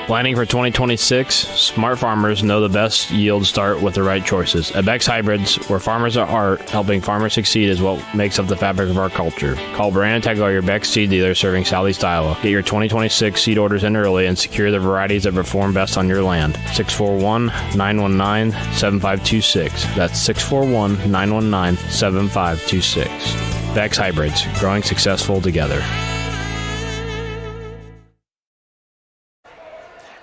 [SPEAKER 11] Planning for 2026? Smart farmers know the best yields start with the right choices. At Beck's Hybrids, where farmers are art, helping farmers succeed is what makes up the fabric of our culture. Call Brandon Tegeler, your Beck's seed dealer serving Southeast Iowa. Get your 2026 seed orders in early and secure the varieties that perform best on your land. 641-919-7526. That's 641-919-7526. Beck's Hybrids, growing successful together.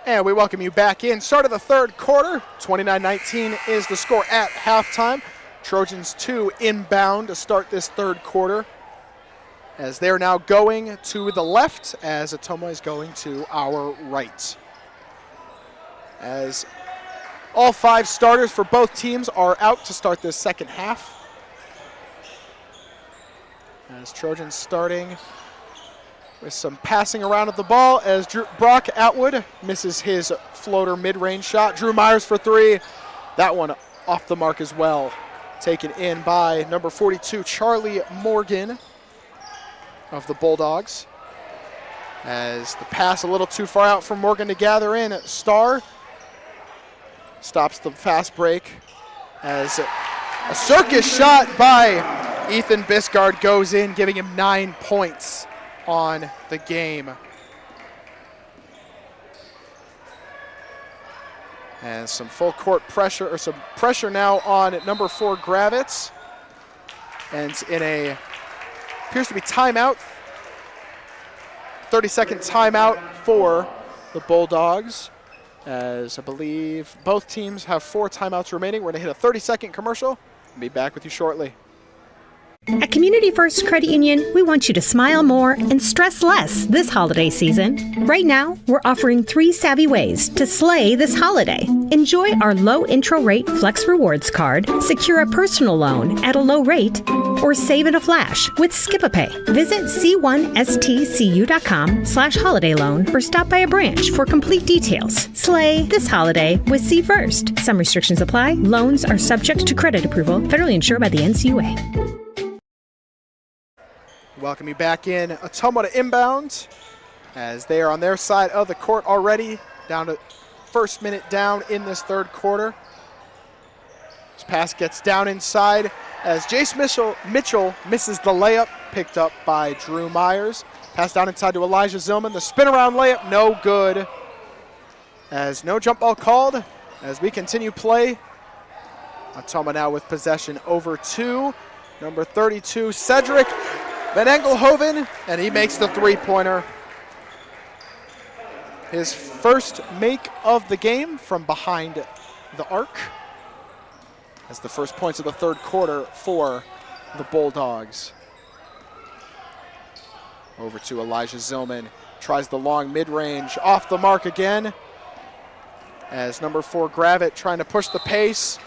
[SPEAKER 2] And we welcome you back in. Start of the third quarter. 29-19 is the score at halftime. Trojans 2 inbound to start this third quarter, as they're now going to the left, as Ottumwa is going to our right. As all 5 starters for both teams are out to start this second half. As Trojans starting with some passing around of the ball, as Brock Atwood misses his floater mid-range shot. Drew Myers for 3. That one off the mark as well. Taken in by number 42, Charlie Morgan of the Bulldogs. As the pass a little too far out for Morgan to gather in. Starr stops the fast break as A circus shot by Ethan Biscard goes in, giving him 9 points on the game. And some full court pressure, or some pressure now on number 4 Gravitz. And in appears to be timeout, 30-second timeout for the Bulldogs, as I believe both teams have 4 timeouts remaining. We're going to hit a 30-second commercial and be back with you shortly.
[SPEAKER 3] At Community First Credit Union, we want you to smile more and stress less this holiday season. Right now, we're offering 3 savvy ways to slay this holiday. Enjoy our low intro rate Flex Rewards card, secure a personal loan at a low rate, or save in a flash with Skip-a-Pay. Visit c1stcu.com/holiday loan or stop by a branch for complete details. Slay this holiday with C First. Some restrictions apply. Loans are subject to credit approval, federally insured by the NCUA.
[SPEAKER 2] Welcome you back in. Ottumwa to inbound as they are on their side of the court already. Down to first minute down in this third quarter. This pass gets down inside as Jace Mitchell misses the layup, picked up by Drew Myers. Pass down inside to Elijah Zillman. The spin around layup, no good. As no jump ball called as we continue play. Ottumwa now with possession over 2. Number 32, Cedric Van Engelhoven, and he makes the three-pointer. His first make of the game from behind the arc. As the first points of the third quarter for the Bulldogs. Over to Elijah Zillman. Tries the long mid-range, off the mark again. As number 4 Gravett trying to push the pace.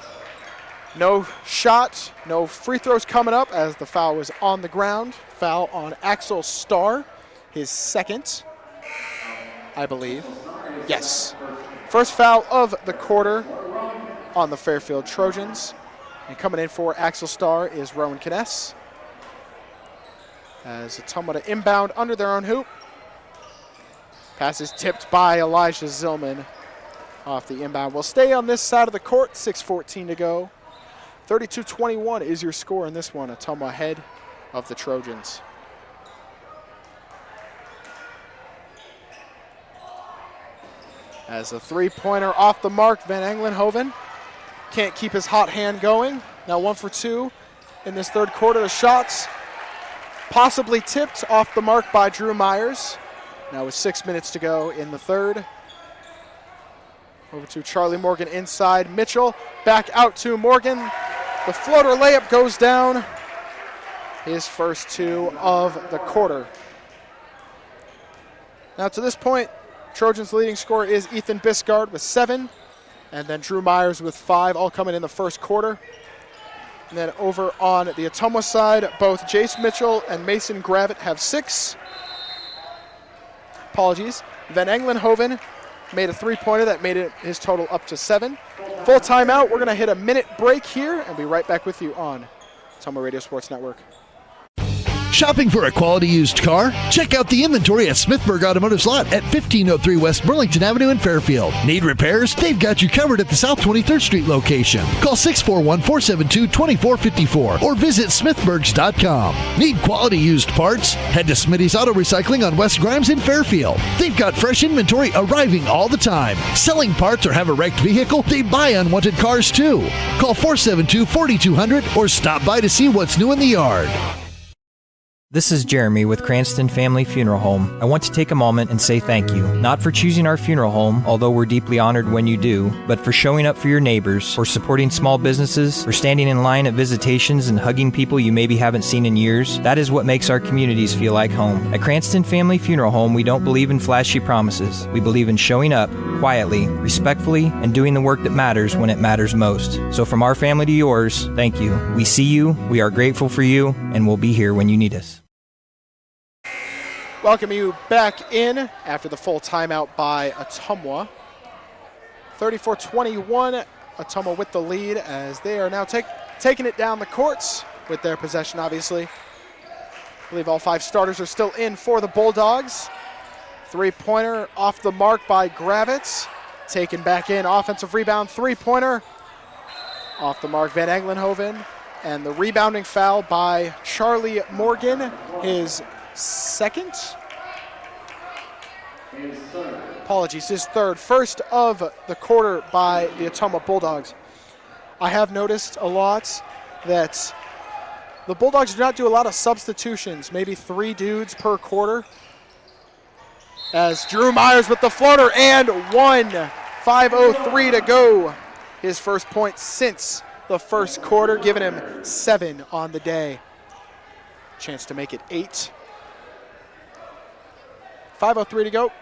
[SPEAKER 2] No shot, no free throws coming up as the foul was on the ground. Foul on Axel Starr, his second, I believe. Yes. First foul of the quarter on the Fairfield Trojans. And coming in for Axel Starr is Rowan Kness. As Ottumwa to inbound under their own hoop. Pass is tipped by Elijah Zillman off the inbound. We'll stay on this side of the court, 6:14 to go. 32-21 is your score in this one. Ottumwa ahead of the Trojans. As a three-pointer off the mark, Van Engelhoven can't keep his hot hand going. Now 1 for 2 in this third quarter. The shots possibly tipped off the mark by Drew Myers. Now with 6 minutes to go in the third. Over to Charlie Morgan inside. Mitchell back out to Morgan. The floater layup goes down. His first 2 of the quarter. Now to this point, Trojans' leading scorer is Ethan Biscard with 7. And then Drew Myers with 5, all coming in the first quarter. And then over on the Ottumwa side, both Jace Mitchell and Mason Gravett have 6. Apologies. Van Engelhoven made a three-pointer that made it his total up to 7. Full timeout. We're going to hit a minute break here and be right back with you on Ottumwa Radio Sports Network.
[SPEAKER 1] Shopping for a quality used car? Check out the inventory at Smithburg Automotive's lot at 1503 West Burlington Avenue in Fairfield. Need repairs? They've got you covered at the South 23rd Street location. Call 641-472-2454 or visit smithburgs.com. Need quality used parts? Head to Smitty's Auto Recycling on West Grimes in Fairfield. They've got fresh inventory arriving all the time. Selling parts or have a wrecked vehicle? They buy unwanted cars too. Call 472-4200 or stop by to see what's new in the yard.
[SPEAKER 4] This is Jeremy with Cranston Family Funeral Home. I want to take a moment and say thank you, not for choosing our funeral home, although we're deeply honored when you do, but for showing up for your neighbors, for supporting small businesses, for standing in line at visitations and hugging people you maybe haven't seen in years. That is what makes our communities feel like home. At Cranston Family Funeral Home, we don't believe in flashy promises. We believe in showing up quietly, respectfully, and doing the work that matters when it matters most. So from our family to yours, thank you. We see you, we are grateful for you, and we'll be here when you need us.
[SPEAKER 2] Welcome you back in after the full timeout by Ottumwa. 34-21, Ottumwa with the lead as they are now taking it down the courts with their possession, obviously. I believe all 5 starters are still in for the Bulldogs. Three-pointer off the mark by Gravitz. Taken back in, offensive rebound, three-pointer. Off the mark, Van Englenhoven. And the rebounding foul by Charlie Morgan, his second? Apologies, his third. First of the quarter by the Ottumwa Bulldogs. I have noticed a lot that the Bulldogs do not do a lot of substitutions, maybe 3 dudes per quarter. As Drew Myers with the floater and 5:03 to go. His first point since the first quarter, giving him 7 on the day. Chance to make it 8. 5:03 to go.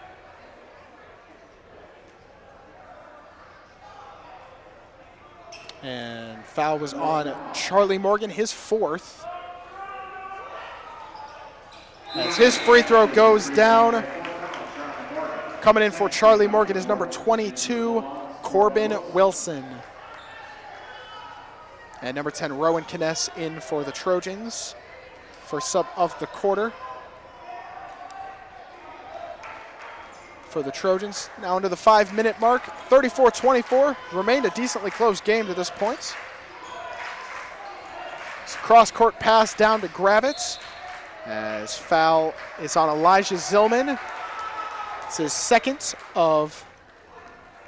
[SPEAKER 2] And foul was on Charlie Morgan, his 4th. As his free throw goes down. Coming in for Charlie Morgan is number 22, Corbin Wilson. And number 10, Rowan Kness in for the Trojans for sub of the quarter. For the Trojans, now into the 5-minute mark, 34-24. Remained a decently close game to this point. It's a cross-court pass down to Gravitz. As foul is on Elijah Zillman. It's his second of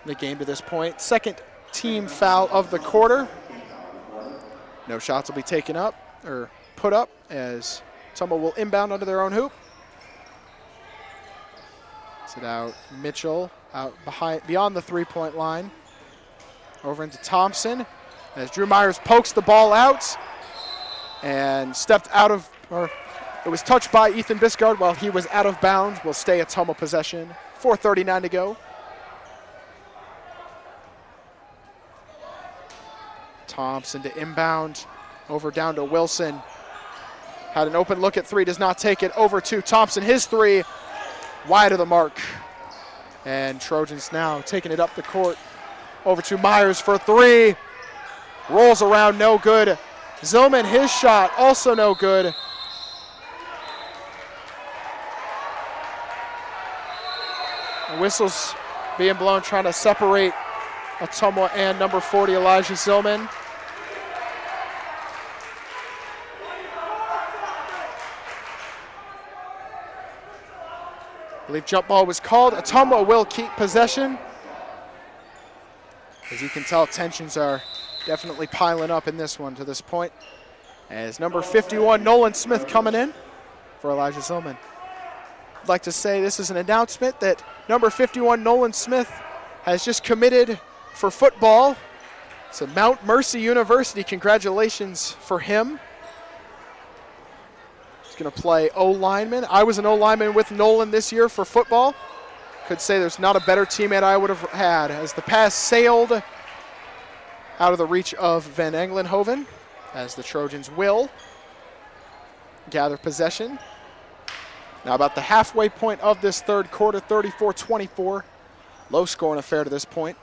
[SPEAKER 2] the game to this point. Second team foul of the quarter. No shots will be taken up or put up as Ottumwa will inbound under their own hoop. Sit out Mitchell out beyond the 3-point line. Over into Thompson as Drew Myers pokes the ball out and stepped out of, or it was touched by Ethan Biscard while he was out of bounds. Will stay Ottumwa possession. 4:39 to go. Thompson to inbound. Over down to Wilson. Had an open look at 3, does not take it. Over to Thompson, his 3. Wide of the mark. And Trojans now taking it up the court. Over to Myers for 3. Rolls around, no good. Zillman, his shot, also no good. The whistles being blown, trying to separate Ottumwa and number 40, Elijah Zillman. I believe jump ball was called. Ottumwa will keep possession. As you can tell, tensions are definitely piling up in this one to this point. As number 51, Nolan Smith coming in for Elijah Zillman. I'd like to say this is an announcement that number 51, Nolan Smith, has just committed for football. It's at Mount Mercy University. Congratulations for him. Going to play O-lineman. I was an O-lineman with Nolan this year for football. Could say there's not a better teammate I would have had as the pass sailed out of the reach of Van Englenhoven as the Trojans will gather possession. Now about the halfway point of this third quarter, 34-24. Low scoring affair to this point.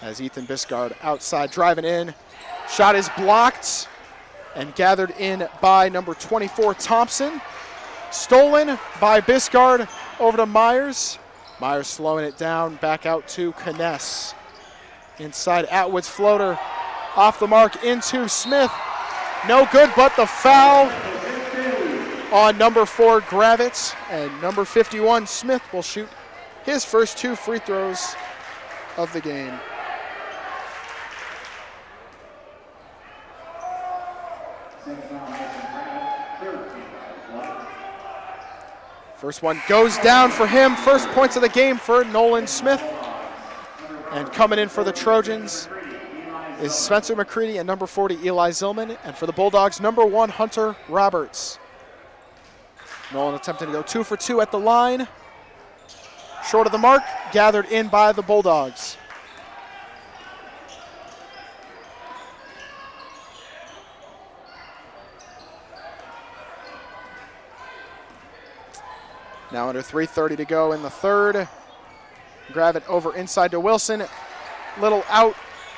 [SPEAKER 2] As Ethan Biscard outside driving in. Shot is blocked and gathered in by number 24, Thompson. Stolen by Biscard over to Myers. Myers slowing it down, back out to Kness. Inside Atwood's floater, off the mark into Smith. No good, but the foul on number 4, Gravitz. And number 51, Smith, will shoot his first 2 free throws of the game. First one goes down for him. First points of the game for Nolan Smith. And coming in for the Trojans is Spencer McCready and number 40, Eli Zillman. And for the Bulldogs, number 1, Hunter Roberts. Nolan attempting to go 2 for 2 at the line. Short of the mark, gathered in by the Bulldogs. Now under 3:30 to go in the third. Grab it over inside to Wilson. Little out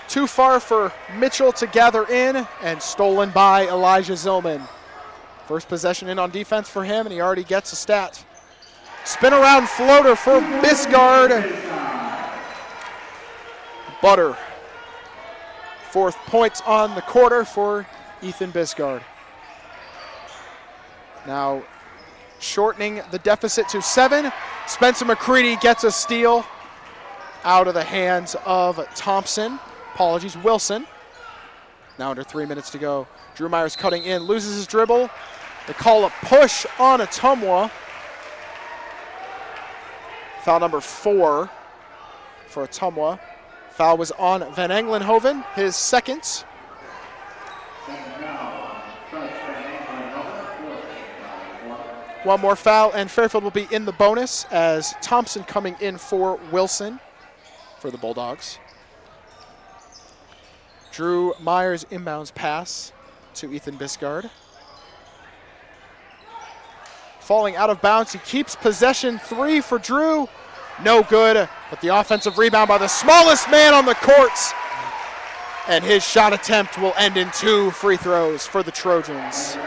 [SPEAKER 2] too far for Mitchell to gather in, and stolen by Elijah Zillman. First possession in on defense for him, and he already gets a stat. Spin around floater for Biscard. butter. 4th points on the quarter for Ethan Biscard. Now shortening the deficit to 7. Spencer McCready gets a steal out of the hands of Wilson. Now under 3 minutes to go. Drew Myers cutting in, loses his dribble. They call a push on Ottumwa. Foul number 4 for Ottumwa. Foul was on Van Englenhoven, his second. One more foul, and Fairfield will be in the bonus as Thompson coming in for Wilson for the Bulldogs. Drew Myers inbounds pass to Ethan Biscard. Falling out of bounds, he keeps possession. 3 for Drew, no good, but the offensive rebound by the smallest man on the courts. And his shot attempt will end in 2 free throws for the Trojans.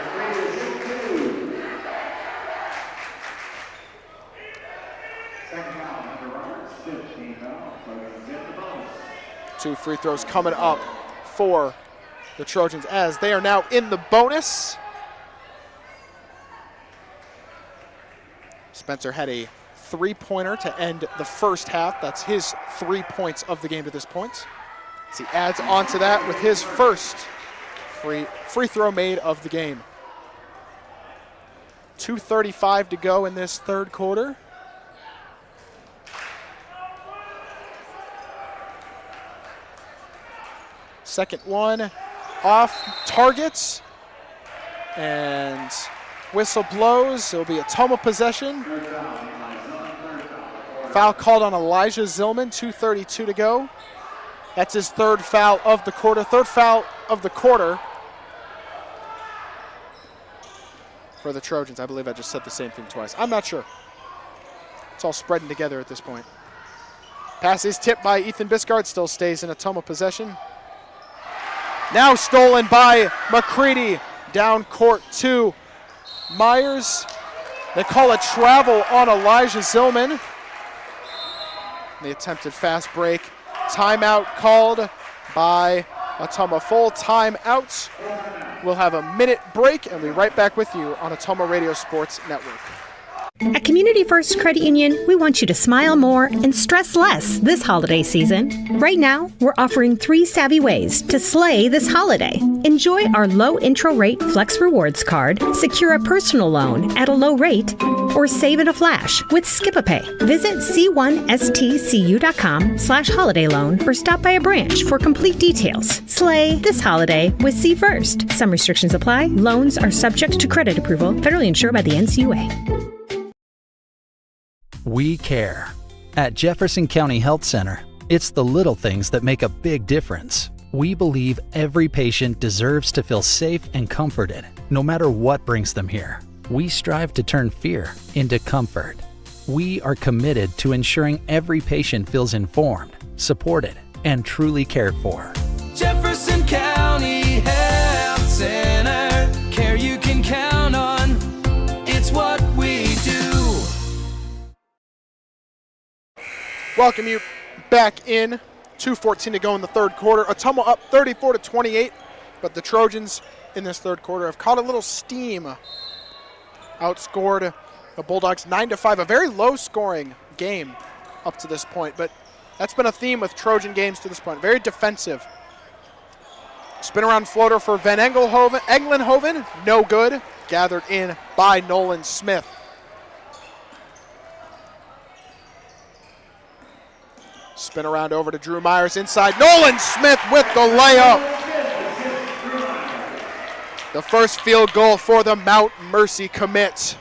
[SPEAKER 2] Two free throws coming up for the Trojans as they are now in the bonus. Spencer had a 3-pointer to end the first half. That's his 3 points of the game to this point. As he adds on to that with his first free throw made of the game. 2:35 to go in this third quarter. Second one off targets, and whistle blows. It'll be a Ottumwa possession. Foul called on Elijah Zillman, 2:32 to go. That's his 3rd foul of the quarter. 3rd foul of the quarter for the Trojans. I believe I just said the same thing twice. I'm not sure. It's all spreading together at this point. Pass is tipped by Ethan Biscard, still stays in Ottumwa possession. Now stolen by McCready, down court to Myers. They call a travel on Elijah Zillman. The attempted fast break. Timeout called by Ottumwa. Full timeout. We'll have a minute break and we'll be right back with you on Ottumwa Radio Sports Network.
[SPEAKER 3] At Community First Credit Union, we want you to smile more and stress less this holiday season. Right now, we're offering 3 savvy ways to slay this holiday. Enjoy our low intro rate Flex Rewards card, secure a personal loan at a low rate, or save in a flash with Skip-a-Pay. Visit c1stcu.com/holiday loan or stop by a branch for complete details. Slay this holiday with C First. Some restrictions apply. Loans are subject to credit approval, federally insured by the NCUA.
[SPEAKER 5] We care. At Jefferson County Health Center, it's the little things that make a big difference. We believe every patient deserves to feel safe and comforted, no matter what brings them here. We strive to turn fear into comfort. We are committed to ensuring every patient feels informed, supported, and truly cared for.
[SPEAKER 6] Jefferson County Health Center, care you can count on. It's what we do.
[SPEAKER 2] Welcome you back in. 2:14 to go in the third quarter. Ottumwa up 34-28, but the Trojans in this third quarter have caught a little steam. Outscored the Bulldogs 9-5, a very low-scoring game up to this point, but that's been a theme with Trojan games to this point. Very defensive. Spin around floater for Van Englenhoven, no good. Gathered in by Nolan Smith. Spin around over to Drew Myers inside. Nolan Smith with the layup. The first field goal for the Mount Mercy commit.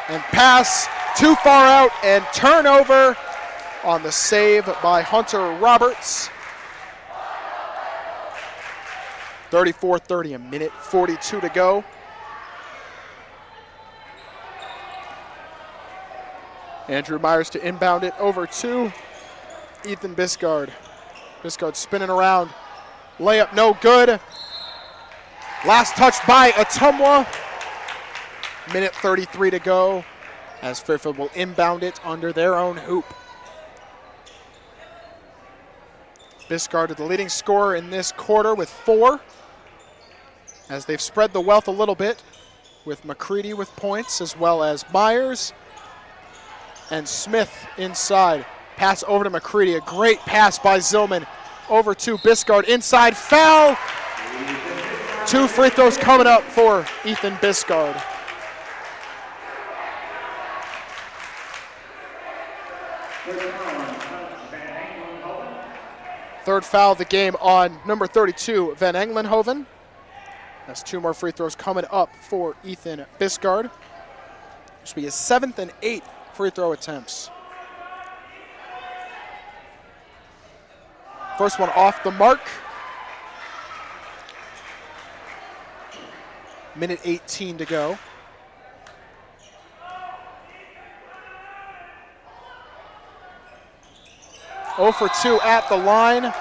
[SPEAKER 2] And pass too far out and turnover on the save by Hunter Roberts. 34-30, a minute 42 to go. Andrew Myers to inbound it over to Ethan Biscard. Biscard spinning around. Layup no good. Last touch by Ottumwa. Minute 33 to go as Fairfield will inbound it under their own hoop. Biscard, the leading scorer in this quarter with 4, as they've spread the wealth a little bit with McCready with points, as well as Myers and Smith inside. Pass over to McCready, a great pass by Zillman over to Biscard, inside, foul! 2 free throws coming up for Ethan Biscard. Third foul of the game on number 32, Van Englenhoven. That's 2 more free throws coming up for Ethan Biscard. This will be his 7th and 8th free throw attempts. First one off the mark. Minute 18 to go. Oh for 2 at the line.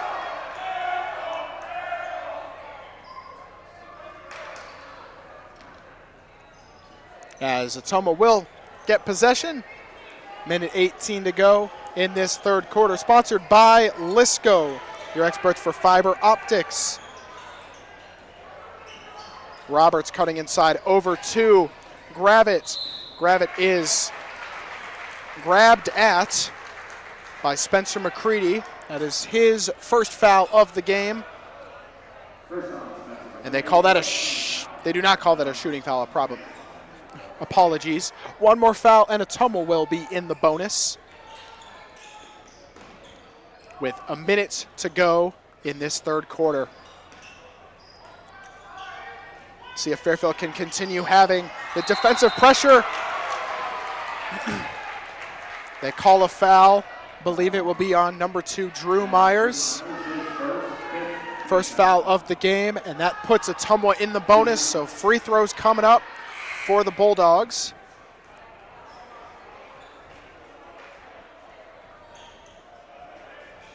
[SPEAKER 2] As Ottumwa will get possession. Minute 18 to go in this third quarter. Sponsored by Lisco, your experts for fiber optics. Roberts cutting inside over to Gravett. Gravett is grabbed at by Spencer McCready. That is his first foul of the game. And they call that they do not call that a shooting foul, a problem. Apologies. One more foul and Ottumwa will be in the bonus. With a minute to go in this third quarter. See if Fairfield can continue having the defensive pressure. They call a foul. Believe it will be on number 2, Drew Myers. First foul of the game, and that puts Ottumwa in the bonus, so free throws coming up for the Bulldogs.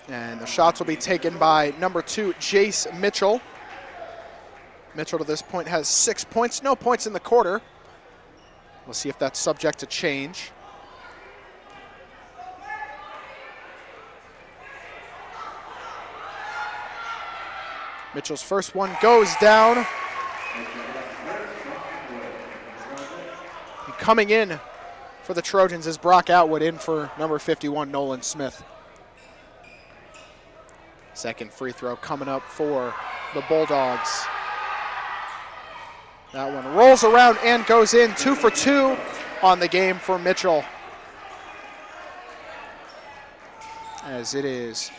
[SPEAKER 2] And the shots will be taken by number 2, Jace Mitchell. Mitchell to this point has 6 points, no points in the quarter. We'll see if that's subject to change. Mitchell's first one goes down. And coming in for the Trojans is Brock Atwood, in for number 51, Nolan Smith. Second free throw coming up for the Bulldogs. That one rolls around and goes in. 2 for 2 on the game for Mitchell. As it is,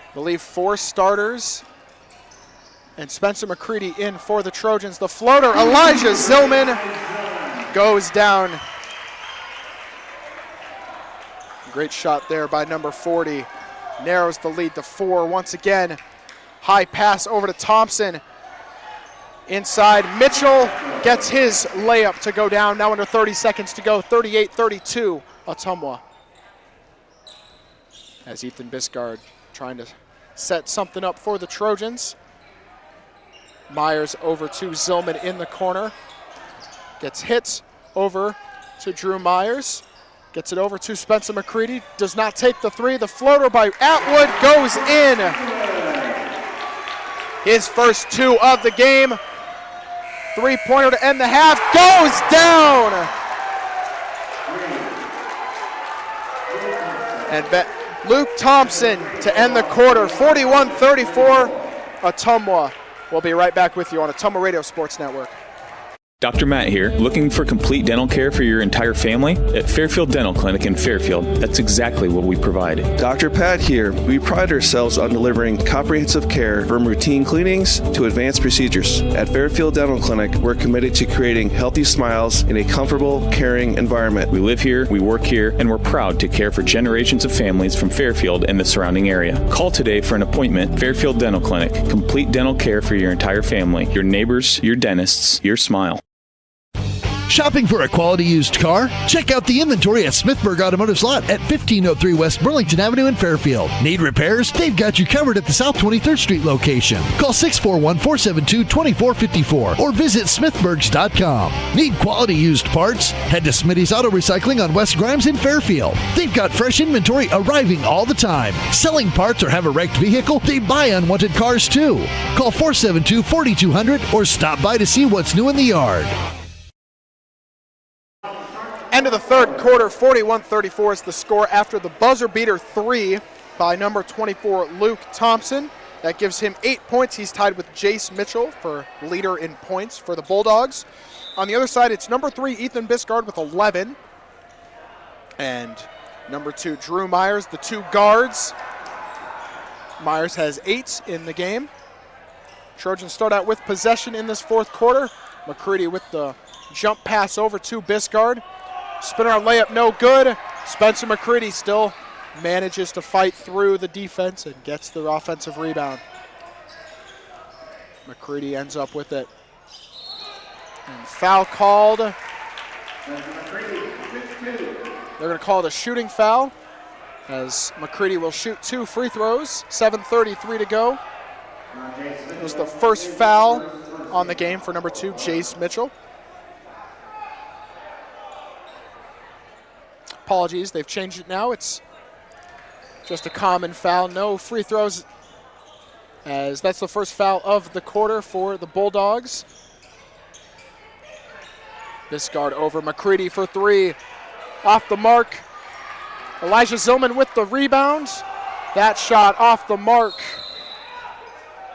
[SPEAKER 2] I believe, 4 starters. And Spencer McCready in for the Trojans. The floater, Elijah Zillman, goes down. Great shot there by number 40. Narrows the lead to 4 once again. High pass over to Thompson. Inside, Mitchell gets his layup to go down. Now under 30 seconds to go, 38-32, Ottumwa. As Ethan Biscard trying to set something up for the Trojans. Myers over to Zillman in the corner. Gets hit over to Drew Myers. Gets it over to Spencer McCready. Does not take the 3. The floater by Atwood goes in. His first 2 of the game. 3-pointer to end the half. Goes down. And Luke Thompson to end the quarter. 41-34. Ottumwa. We'll be right back with you on Ottumwa Radio Sports Network.
[SPEAKER 7] Dr. Matt here. Looking for complete dental care for your entire family? At Fairfield Dental Clinic in Fairfield, that's exactly what we provide.
[SPEAKER 8] Dr. Pat here. We pride ourselves on delivering comprehensive care from routine cleanings to advanced procedures. At Fairfield Dental Clinic, we're committed to creating healthy smiles in a comfortable, caring environment.
[SPEAKER 7] We live here, we work here, and we're proud to care for generations of families from Fairfield and the surrounding area. Call today for an appointment. Fairfield Dental Clinic. Complete dental care for your entire family. Your neighbors, your dentists, your smile.
[SPEAKER 1] Shopping for a quality used car? Check out the inventory at Smithburg Automotive's lot at 1503 West Burlington Avenue in Fairfield. Need repairs? They've got you covered at the South 23rd Street location. Call 641-472-2454 or visit smithburgs.com. Need quality used parts? Head to Smitty's Auto Recycling on West Grimes in Fairfield. They've got fresh inventory arriving all the time. Selling parts or have a wrecked vehicle? They buy unwanted cars too. Call 472-4200 or stop by to see what's new in the yard.
[SPEAKER 2] End of the third quarter, 41-34 is the score after the buzzer beater 3 by number 24, Luke Thompson. That gives him 8 points. He's tied with Jace Mitchell for leader in points for the Bulldogs. On the other side, it's number 3, Ethan Biscard with 11. And number 2, Drew Myers, the 2 guards. Myers has 8 in the game. Trojans start out with possession in this fourth quarter. McCready with the jump pass over to Biscard. Spinner on layup, no good. Spencer McCready still manages to fight through the defense and gets the offensive rebound. McCready ends up with it. And foul called. They're going to call it a shooting foul as McCready will shoot 2 free throws. 7:33 to go. It was the first foul on the game for number 2, Jace Mitchell. Apologies, they've changed it now. It's just a common foul, no free throws, as that's the first foul of the quarter for the Bulldogs. Biscard over McCready for 3. Off the mark. Elijah Zillman with the rebound. That shot off the mark.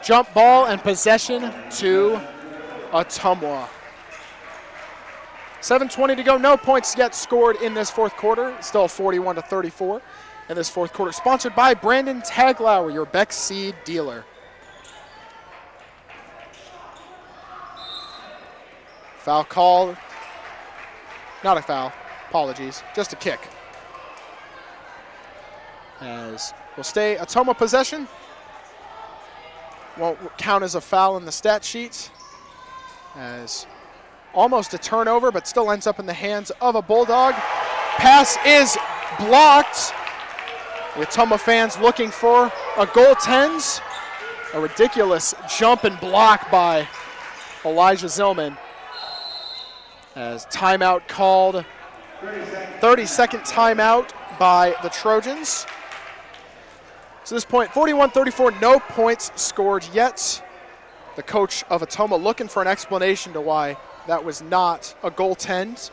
[SPEAKER 2] Jump ball and possession to Ottumwa. 7:20 to go, no points yet scored in this fourth quarter. Still 41-34 in this fourth quarter. Sponsored by Brandon Taglauer, your Beck Seed dealer. Foul called. Not a foul, apologies, just a kick. As will stay Ottumwa possession. Won't count as a foul in the stat sheet. As almost a turnover, but still ends up in the hands of a Bulldog. Pass is blocked. The Ottumwa fans looking for a goaltend. A ridiculous jump and block by Elijah Zillman. As timeout called. 30-second timeout by the Trojans. To this point, 41-34, no points scored yet. The coach of Ottumwa looking for an explanation to why that was not a goaltend.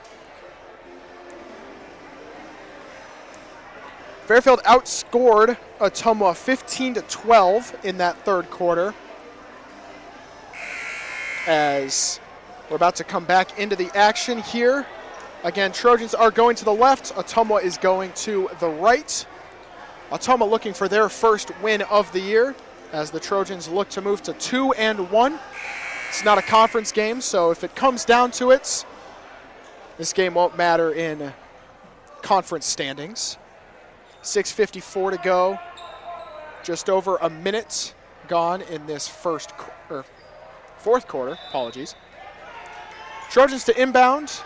[SPEAKER 2] Fairfield outscored Ottumwa 15-12 in that third quarter. As we're about to come back into the action here. Again, Trojans are going to the left. Ottumwa is going to the right. Ottumwa looking for their first win of the year as the Trojans look to move to 2-1. It's not a conference game, so if it comes down to it, this game won't matter in conference standings. 6:54 to go. Just over a minute gone in this fourth quarter, apologies. Trojans to inbound.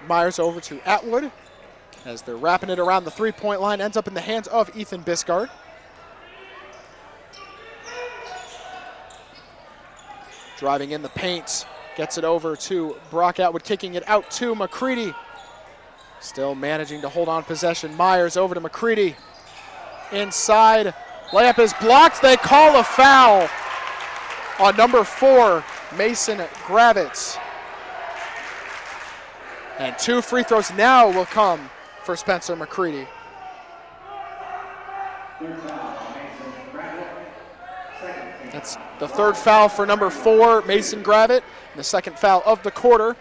[SPEAKER 2] Myers over to Atwood as they're wrapping it around the three-point line. Ends up in the hands of Ethan Biscard. Driving in the paint, gets it over to Brock Atwood, kicking it out to McCready. Still managing to hold on possession. Myers over to McCready. Inside, layup is blocked. They call a foul on number 4, Mason Gravitz. And 2 free throws now will come for Spencer McCready. That's the third foul for number 4, Mason Gravitt, and the second foul of the quarter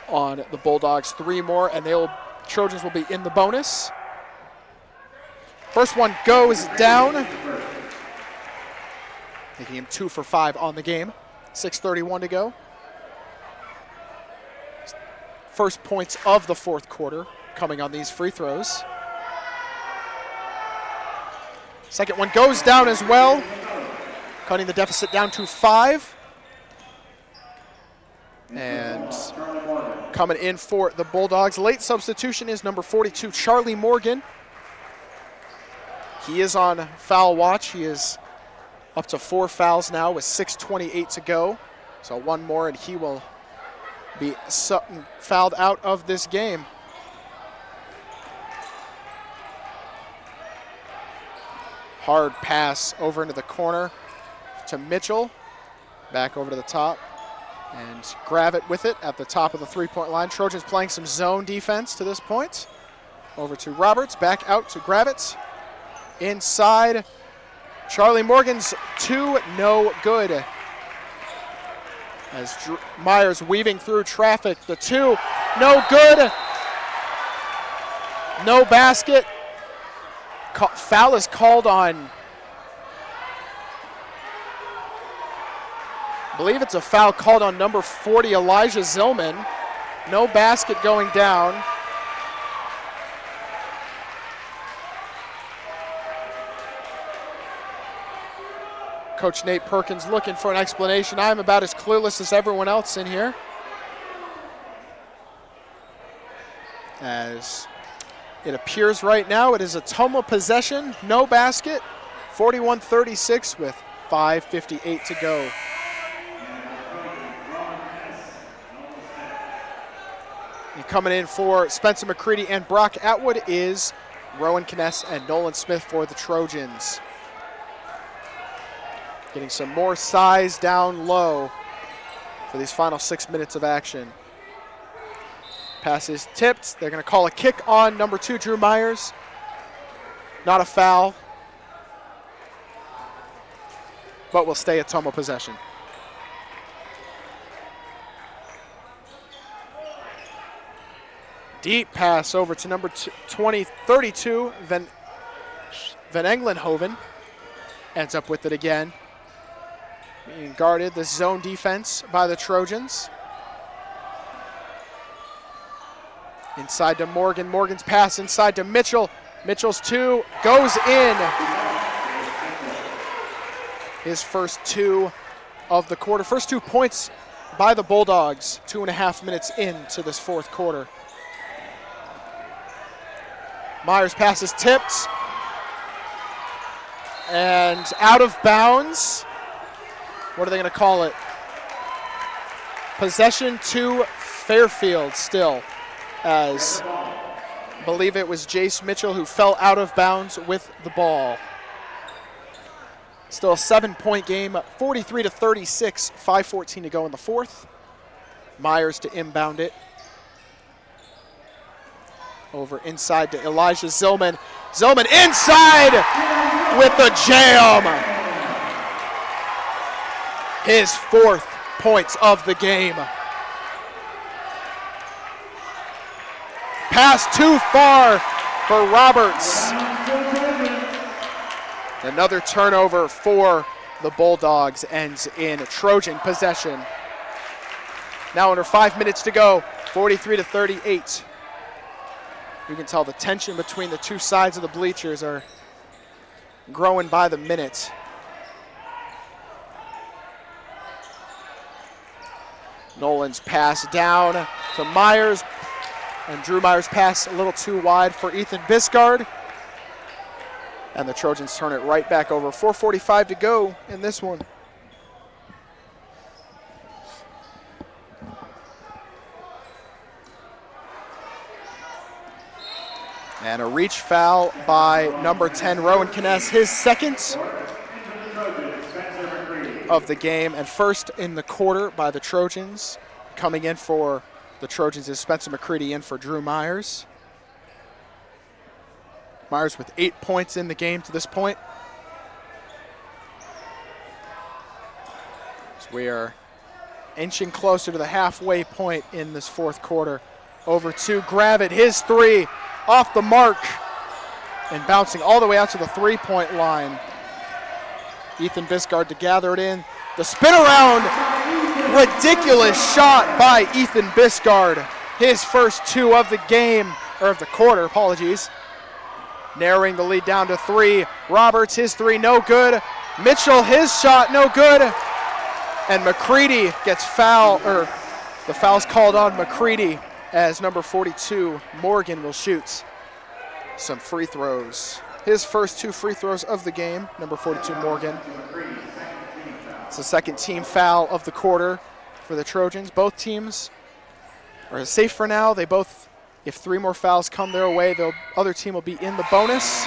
[SPEAKER 2] on the Bulldogs. 3 more, and Trojans will be in the bonus. First one goes down, making him 2 for 5 on the game. 6:31 to go. First points of the fourth quarter coming on these free throws. Second one goes down as well, cutting the deficit down to 5. And Coming in for the Bulldogs. Late substitution is number 42, Charlie Morgan. He is on foul watch. He is up to 4 fouls now with 6:28 to go. So one more and he will be fouled out of this game. Hard pass over into the corner to Mitchell. Back over to the top. And Gravett with it at the top of the three-point line. Trojans playing some zone defense to this point. Over to Roberts, back out to Gravett. Inside, Charlie Morgan's 2, no good. As Myers weaving through traffic, the 2, no good. No basket. Foul is called on, I believe it's a foul called on number 40, Elijah Zillman. No basket going down. Coach Nate Perkins looking for an explanation. I'm about as clueless as everyone else in here. As it appears right now, it is a Ottumwa possession, no basket, 41-36 with 5:58 to go. And coming in for Spencer McCready and Brock Atwood is Rowan Kness and Nolan Smith for the Trojans. Getting some more size down low for these final 6 minutes of action. Pass is tipped. They're going to call a kick on number 2, Drew Myers. Not a foul, but will stay at Ottumwa possession. Deep pass over to number 32, Van Englenhoven. Ends up with it again. Being guarded, this zone defense by the Trojans. Inside to Morgan. Morgan's pass inside to Mitchell. Mitchell's 2 goes in. His first 2 of the quarter. First 2 points by the Bulldogs. 2.5 minutes into this fourth quarter. Myers' pass is tipped. And out of bounds. What are they going to call it? Possession to Fairfield still, as I believe it was Jace Mitchell who fell out of bounds with the ball. Still a 7-point game, 43-36, 5:14 to go in the fourth. Myers to inbound it. Over inside to Elijah Zillman. Zillman inside with the jam. His 4th points of the game. Pass too far for Roberts. Another turnover for the Bulldogs ends in a Trojan possession. Now under 5 minutes to go, 43-38. You can tell the tension between the two sides of the bleachers are growing by the minute. Nolan's pass down to Myers, and Drew Myers' pass a little too wide for Ethan Biscard. And the Trojans turn it right back over. 4:45 to go in this one. And a reach foul by number 10, Rowan Kness, his second of the game and first in the quarter by the Trojans. Coming in for the Trojans is Spencer McCready in for Drew Myers. Myers with 8 points in the game to this point. So we are inching closer to the halfway point in this fourth quarter. Over to Gravett, his 3 off the mark and bouncing all the way out to the 3-point line. Ethan Biscard to gather it in. The spin around, ridiculous shot by Ethan Biscard. His first 2 of the game, or of the quarter, apologies. Narrowing the lead down to 3. Roberts, his 3, no good. Mitchell, his shot, no good. And McCready gets foul, or the foul's called on McCready. as number 42, Morgan, will shoot some free throws. His first 2 free throws of the game, number 42, Morgan. It's the second team foul of the quarter for the Trojans. Both teams are safe for now. They both, if 3 more fouls come their way, the other team will be in the bonus.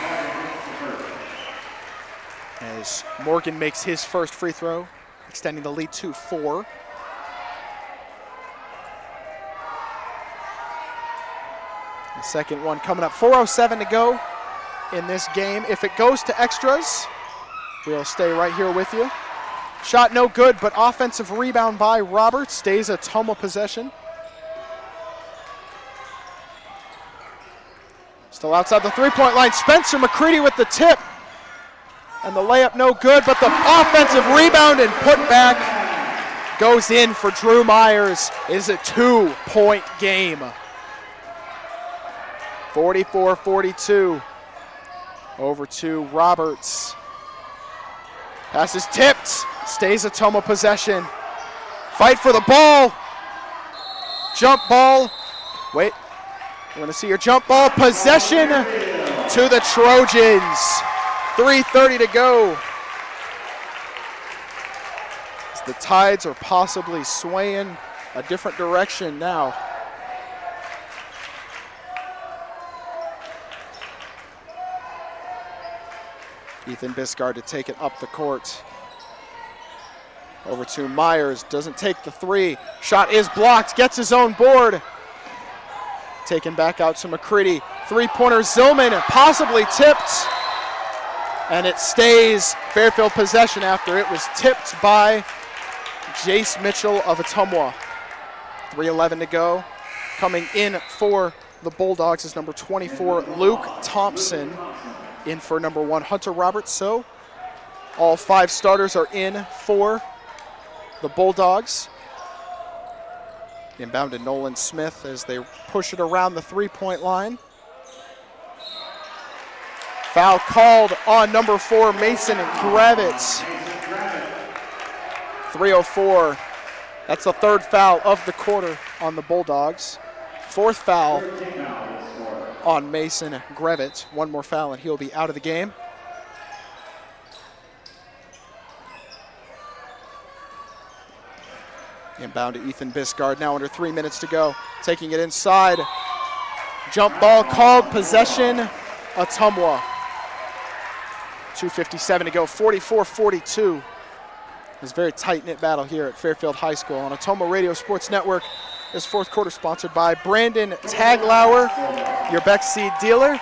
[SPEAKER 2] As Morgan makes his first free throw, extending the lead to 4. The second one coming up. 4:07 to go in this game. If it goes to extras, we'll stay right here with you. Shot no good, but offensive rebound by Roberts. Stays Ottumwa possession. Still outside the three-point line. Spencer McCready with the tip. And the layup no good, but the offensive rebound and put back goes in for Drew Myers. It is a 2-point game. 44-42. Over to Roberts. Pass is tipped. Stays Ottumwa possession. Fight for the ball. Jump ball. Wait. We're going to see your jump ball. Possession to the Trojans. 3:30 to go. As the Tides are possibly swaying a different direction now. Ethan Biscard to take it up the court. Over to Myers, doesn't take the 3. Shot is blocked, gets his own board. Taken back out to McCready. 3-pointer Zillman, possibly tipped. And it stays Fairfield possession after it was tipped by Jace Mitchell of Ottumwa. 3:11 to go. Coming in for the Bulldogs is number 24, Luke Thompson. In for number 1, Hunter Roberts. So all 5 starters are in for the Bulldogs. Inbound to Nolan Smith as they push it around the 3-point line. Foul called on number 4, Mason Gravitz. 3:04. That's the 3rd foul of the quarter on the Bulldogs. 4th foul on Mason Gravitz. 1 more foul and he'll be out of the game. Inbound to Ethan Biscard, now under 3 minutes to go. Taking it inside. Jump ball called, possession, Ottumwa. 2:57 to go, 44-42. It's a very tight-knit battle here at Fairfield High School on Ottumwa Radio Sports Network. This 4th quarter sponsored by Brandon Taglauer, your Beck Seed dealer.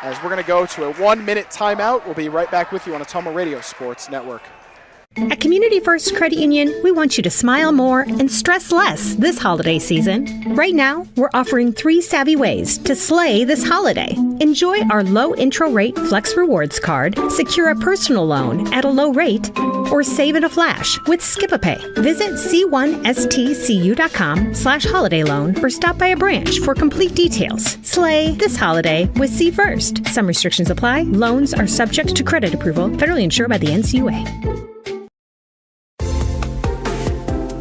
[SPEAKER 2] As we're going to go to a 1-minute timeout, we'll be right back with you on Ottumwa Radio Sports Network.
[SPEAKER 3] At Community First Credit Union, we want you to smile more and stress less this holiday season. Right now, we're offering 3 savvy ways to slay this holiday. Enjoy our low intro rate Flex Rewards card, secure a personal loan at a low rate, or save in a flash with Skip-a-Pay. Visit c1stcu.com/holiday loan or stop by a branch for complete details. Slay this holiday with C First. Some restrictions apply. Loans are subject to credit approval, federally insured by the NCUA.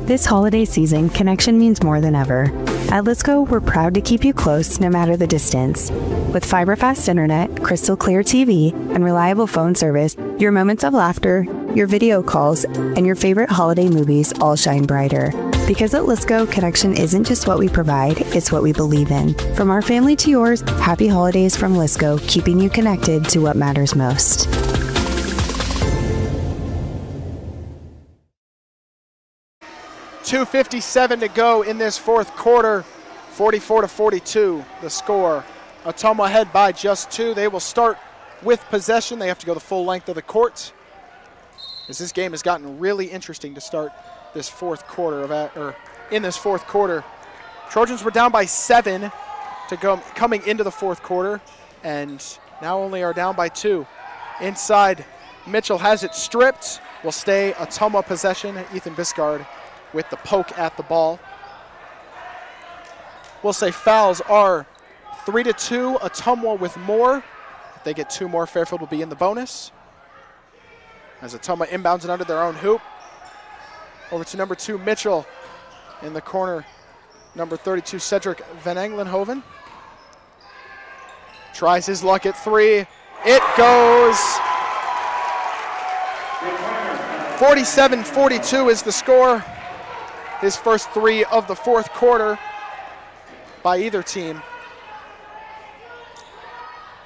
[SPEAKER 9] This holiday season, connection means more than ever. At Lisco, we're proud to keep you close no matter the distance. With fiber-fast internet, crystal clear TV, and reliable phone service, your moments of laughter, your video calls, and your favorite holiday movies all shine brighter. Because at Lisco, connection isn't just what we provide, it's what we believe in. From our family to yours, happy holidays from Lisco, keeping you connected to what matters most.
[SPEAKER 2] .257 to go in this 4th quarter. 44-42 the score. Ottumwa ahead by just 2. They will start with possession. They have to go the full length of the court. As this game has gotten really interesting to start this 4th quarter in this 4th quarter. Trojans were down by 7 to go coming into the 4th quarter, and now only are down by 2. Inside, Mitchell has it stripped. Will stay Ottumwa possession. Ethan Biscard with the poke at the ball. We'll say fouls are 3-2, Ottumwa with more. If they get 2 more, Fairfield will be in the bonus. As Ottumwa inbounds it under their own hoop. Over to number 2, Mitchell in the corner number 32, Cedric Van Englenhoven. Tries his luck at three. It goes. 47-42 is the score. His first three of the fourth quarter by either team.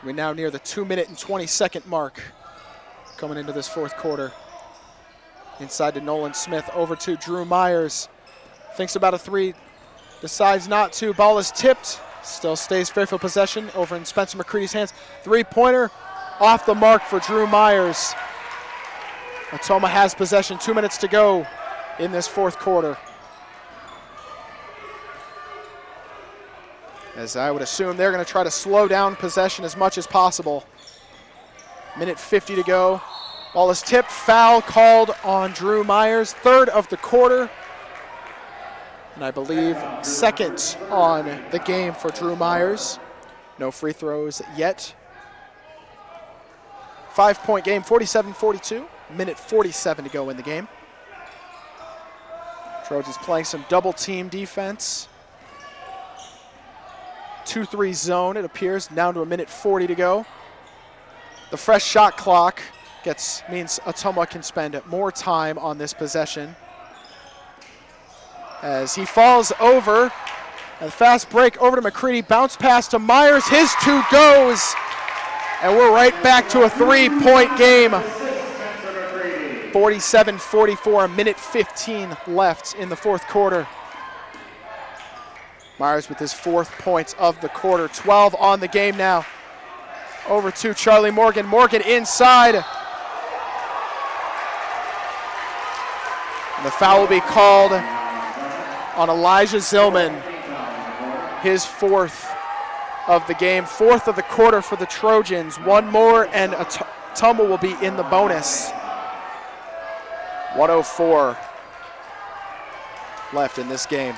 [SPEAKER 2] We're now near the 2-minute and 20-second mark coming into this fourth quarter. Inside to Nolan Smith, over to Drew Myers. Thinks about a three, decides not to. Ball is tipped, still stays Fairfield possession over in Spencer McCready's hands. Three-pointer off the mark for Drew Myers. Ottumwa has possession, 2 minutes to go in this fourth quarter. As I would assume they're going to try to slow down possession as much as possible. Minute 50 to go. Ball is tipped, foul called on Drew Myers, third of the quarter. And I believe second on the game for Drew Myers. No free throws yet. 5-point game, 47-42. Minute 47 to go in the game. Trojans playing some double team defense. 2-3 zone, it appears, down to a minute 40 to go. The fresh shot clock means Ottumwa can spend more time on this possession. As he falls over, a fast break over to McCready, bounce pass to Myers, his two goes, and we're right back to a 3-point game. 47-44, a minute 15 left in the fourth quarter. Myers with his fourth point of the quarter, 12 on the game now. Over to Charlie Morgan. Morgan inside. And the foul will be called on Elijah Zillman. His fourth of the game, fourth of the quarter for the Trojans. One more and Ottumwa will be in the bonus. 1:04 left in this game.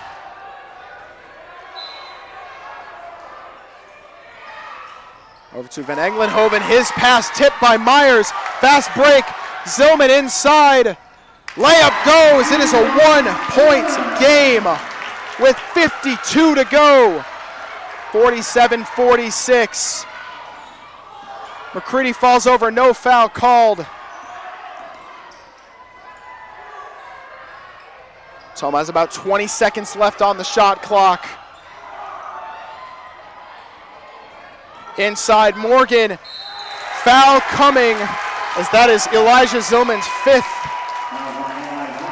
[SPEAKER 2] Over to Van Englenhoven, his pass tipped by Myers. Fast break, Zillman inside. Layup goes, it is a 1-point game with 52 to go. 47-46. McCready falls over, no foul called. Ottumwa has about 20 seconds left on the shot clock. Inside Morgan, foul coming, as that is Elijah Zillman's fifth.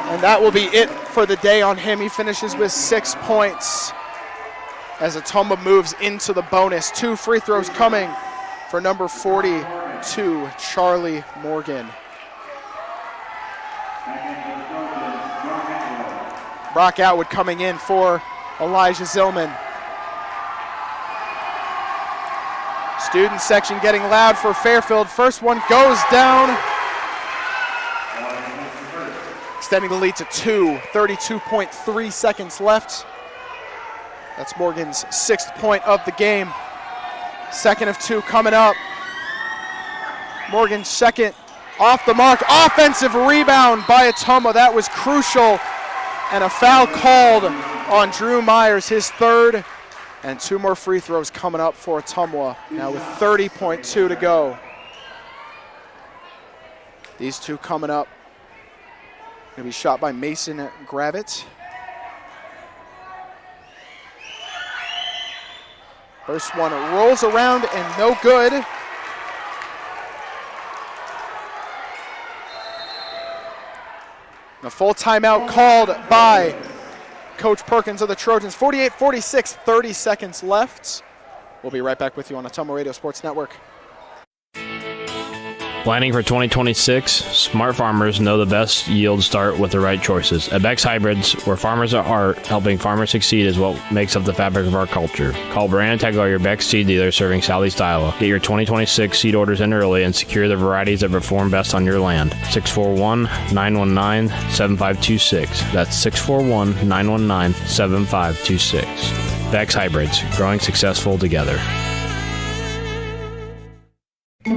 [SPEAKER 2] And that will be it for the day on him. He finishes with 6 points as Ottumwa moves into the bonus. 2 free throws coming for number 42, Charlie Morgan. Brock Atwood coming in for Elijah Zillman. Student section getting loud for Fairfield. First one goes down. Extending the lead to 2, 32.3 seconds left. That's Morgan's 6th point of the game. Second of 2 coming up. Morgan's second off the mark. Offensive rebound by Ottumwa. That was crucial. And a foul called on Drew Myers, his third. And 2 more free throws coming up for Ottumwa, now with 30.2 to go. These 2 coming up. Going to be shot by Mason Gravett. First one rolls around and no good. A full timeout called by Coach Perkins of the Trojans. 48-46, 30 seconds left. We'll be right back with you on Ottumwa Radio Sports Network.
[SPEAKER 11] Planning for 2026? Smart farmers know the best yields start with the right choices. At Beck's Hybrids, where farmers are art, helping farmers succeed is what makes up the fabric of our culture. Call Brandon Tegeler, your Beck's seed dealer serving Southeast Iowa. Get your 2026 seed orders in early and secure the varieties that perform best on your land. 641-919-7526. That's 641-919-7526. Beck's Hybrids, growing successful together.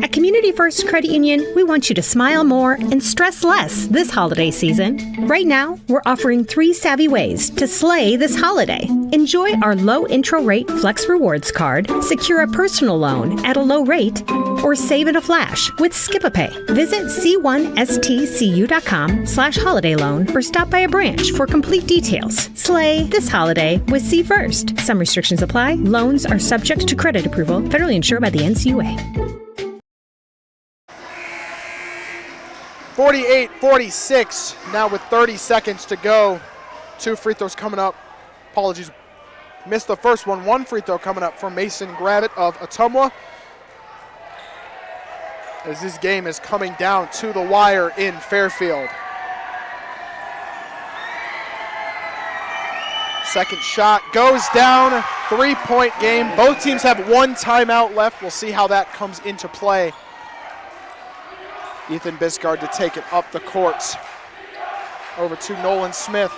[SPEAKER 3] At Community First Credit Union, we want you to smile more and stress less this holiday season. Right now, we're offering 3 savvy ways to slay this holiday. Enjoy our low intro rate Flex Rewards card, secure a personal loan at a low rate, or save in a flash with Skip-a-Pay. Visit c1stcu.com/holiday loan or stop by a branch for complete details. Slay this holiday with C First. Some restrictions apply. Loans are subject to credit approval, federally insured by the NCUA.
[SPEAKER 2] 48-46, now with 30 seconds to go. 2 free throws coming up. Apologies, missed the first one. 1 free throw coming up for Mason Gravitt of Ottumwa, as this game is coming down to the wire in Fairfield. Second shot goes down, 3-point game. Both teams have 1 timeout left. We'll see how that comes into play. Ethan Biscard to take it up the court. Over to Nolan Smith.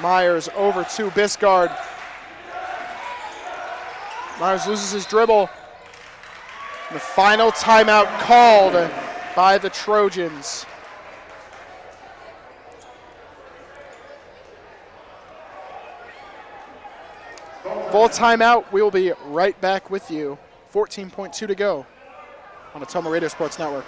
[SPEAKER 2] Myers over to Biscard. Myers loses his dribble. The final timeout called by the Trojans. Full timeout. We will be right back with you. 14.2 to go on Ottumwa Radio Sports Network.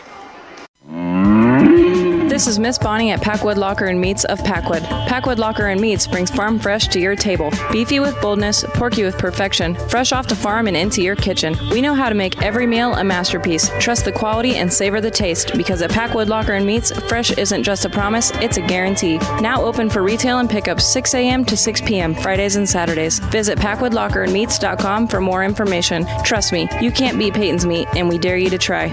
[SPEAKER 13] This is Miss Bonnie at Packwood Locker and Meats of Packwood. Packwood Locker and Meats brings farm fresh to your table. Beefy with boldness, porky with perfection, fresh off the farm and into your kitchen. We know how to make every meal a masterpiece. Trust the quality and savor the taste, because at Packwood Locker and Meats, fresh isn't just a promise, it's a guarantee. Now open for retail and pickup 6 a.m. to 6 p.m. Fridays and Saturdays. Visit PackwoodLockerandMeats.com for more information. Trust me, you can't beat Peyton's meat, and we dare you to try.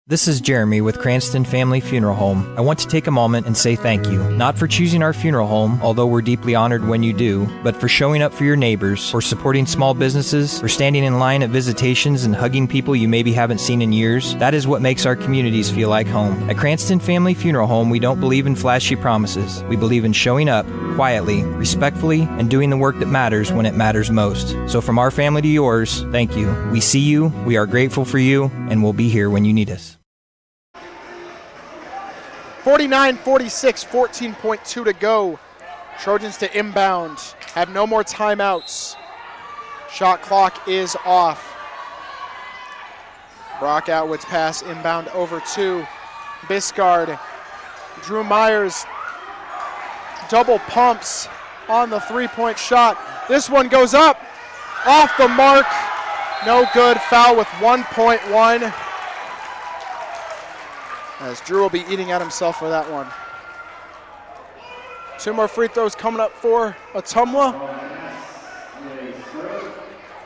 [SPEAKER 4] This is Jeremy with Cranston Family Funeral Home. I want to take a moment and say thank you, not for choosing our funeral home, although we're deeply honored when you do, but for showing up for your neighbors, for supporting small businesses, for standing in line at visitations and hugging people you maybe haven't seen in years. That is what makes our communities feel like home. At Cranston Family Funeral Home, we don't believe in flashy promises. We believe in showing up quietly, respectfully, and doing the work that matters when it matters most. So from our family to yours, thank you. We see you, we are grateful for you, and we'll be here when you need us.
[SPEAKER 2] 49-46, 14.2 to go. Trojans to inbound, have no more timeouts. Shot clock is off. Brock Atwood's pass inbound over to Biscard. Drew Myers double pumps on the 3-point shot. This one goes up, off the mark. No good, foul with 1.1. As Drew will be eating at himself for that one. 2 more free throws coming up for Ottumwa,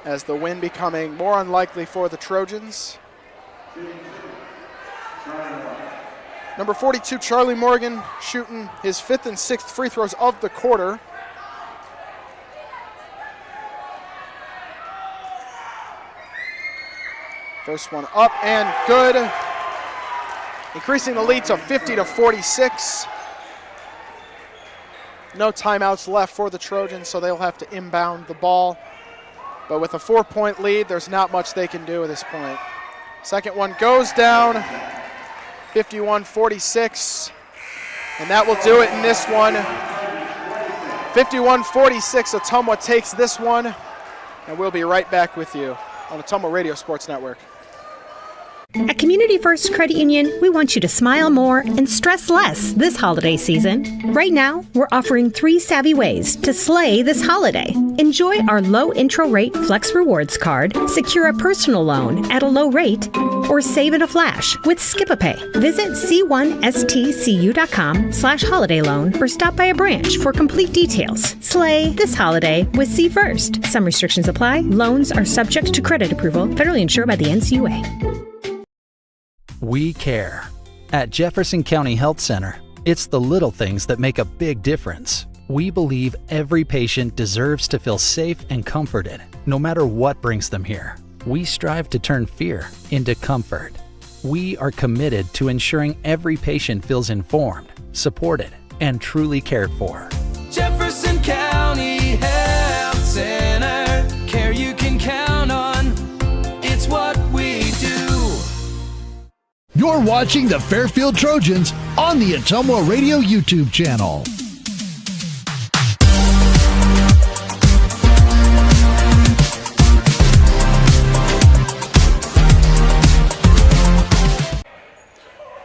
[SPEAKER 2] as the win becoming more unlikely for the Trojans. Number 42, Charlie Morgan, shooting his 5th and 6th free throws of the quarter. First one up and good. Increasing the lead to 50-46. No timeouts left for the Trojans, so they'll have to inbound the ball. But with a 4-point lead, there's not much they can do at this point. Second one goes down, 51-46. And that will do it in this one. 51-46, Ottumwa takes this one. And we'll be right back with you on Ottumwa Radio Sports Network.
[SPEAKER 3] At Community First Credit Union, we want you to smile more and stress less this holiday season. Right now, we're offering 3 savvy ways to slay this holiday. Enjoy our low intro rate Flex Rewards card, secure a personal loan at a low rate, or save in a flash with Skip-a-Pay. Visit c1stcu.com/holiday loan or stop by a branch for complete details. Slay this holiday with C First. Some restrictions apply. Loans are subject to credit approval, federally insured by the NCUA.
[SPEAKER 5] We care. At Jefferson County Health Center, it's the little things that make a big difference. We believe every patient deserves to feel safe and comforted, no matter what brings them here. We strive to turn fear into comfort. We are committed to ensuring every patient feels informed, supported, and truly cared for.
[SPEAKER 6] Jefferson County Health Center, care you can count on.
[SPEAKER 1] You're watching the Fairfield Trojans on the Ottumwa Radio YouTube channel.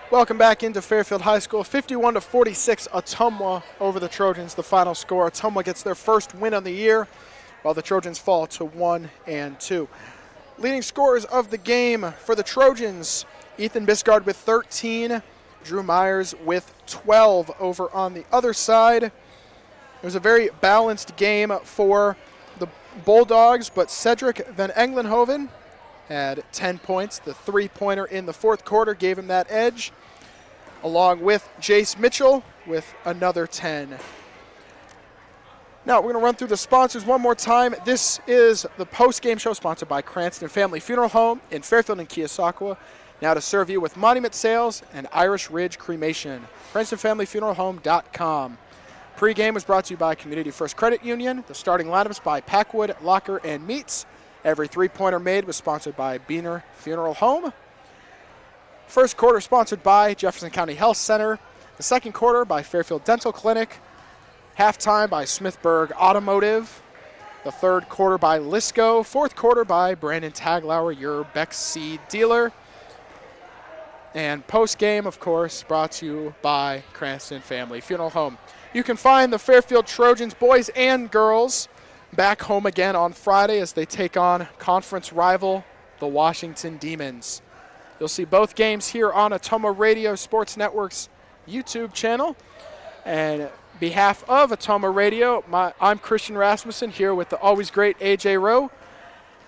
[SPEAKER 2] Welcome back into Fairfield High School. 51-46, Ottumwa over the Trojans, the final score. Ottumwa gets their first win on the year, while the Trojans fall to 1-2. Leading scorers of the game for the Trojans, Ethan Biscard with 13, Drew Myers with 12 over on the other side. It was a very balanced game for the Bulldogs, but Cedric Van Englenhoven had 10 points. The three-pointer in the fourth quarter gave him that edge, along with Jace Mitchell with another 10. Now, we're going to run through the sponsors one more time. This is the post-game show sponsored by Cranston Family Funeral Home in Fairfield and Keosauqua. Now to serve you with Monument Sales and Irish Ridge Cremation. CranstonFamilyFuneralHome.com. Pre-game was brought to you by Community First Credit Union. The starting lineups by Packwood, Locker, and Meats. Every three-pointer made was sponsored by Beaner Funeral Home. First quarter sponsored by Jefferson County Health Center. The second quarter by Fairfield Dental Clinic. Halftime by Smithburg Automotive. The third quarter by Lisco. Fourth quarter by Brandon Taglauer, your Beck Seed dealer. And post-game, of course, brought to you by Cranston Family Funeral Home. You can find the Fairfield Trojans, boys and girls, back home again on Friday as they take on conference rival, the Washington Demons. You'll see both games here on Ottumwa Radio Sports Network's YouTube channel. And on behalf of Ottumwa Radio, I'm Christian Rasmussen here with the always great AJ Rowe.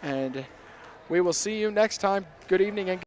[SPEAKER 2] And we will see you next time. Good evening and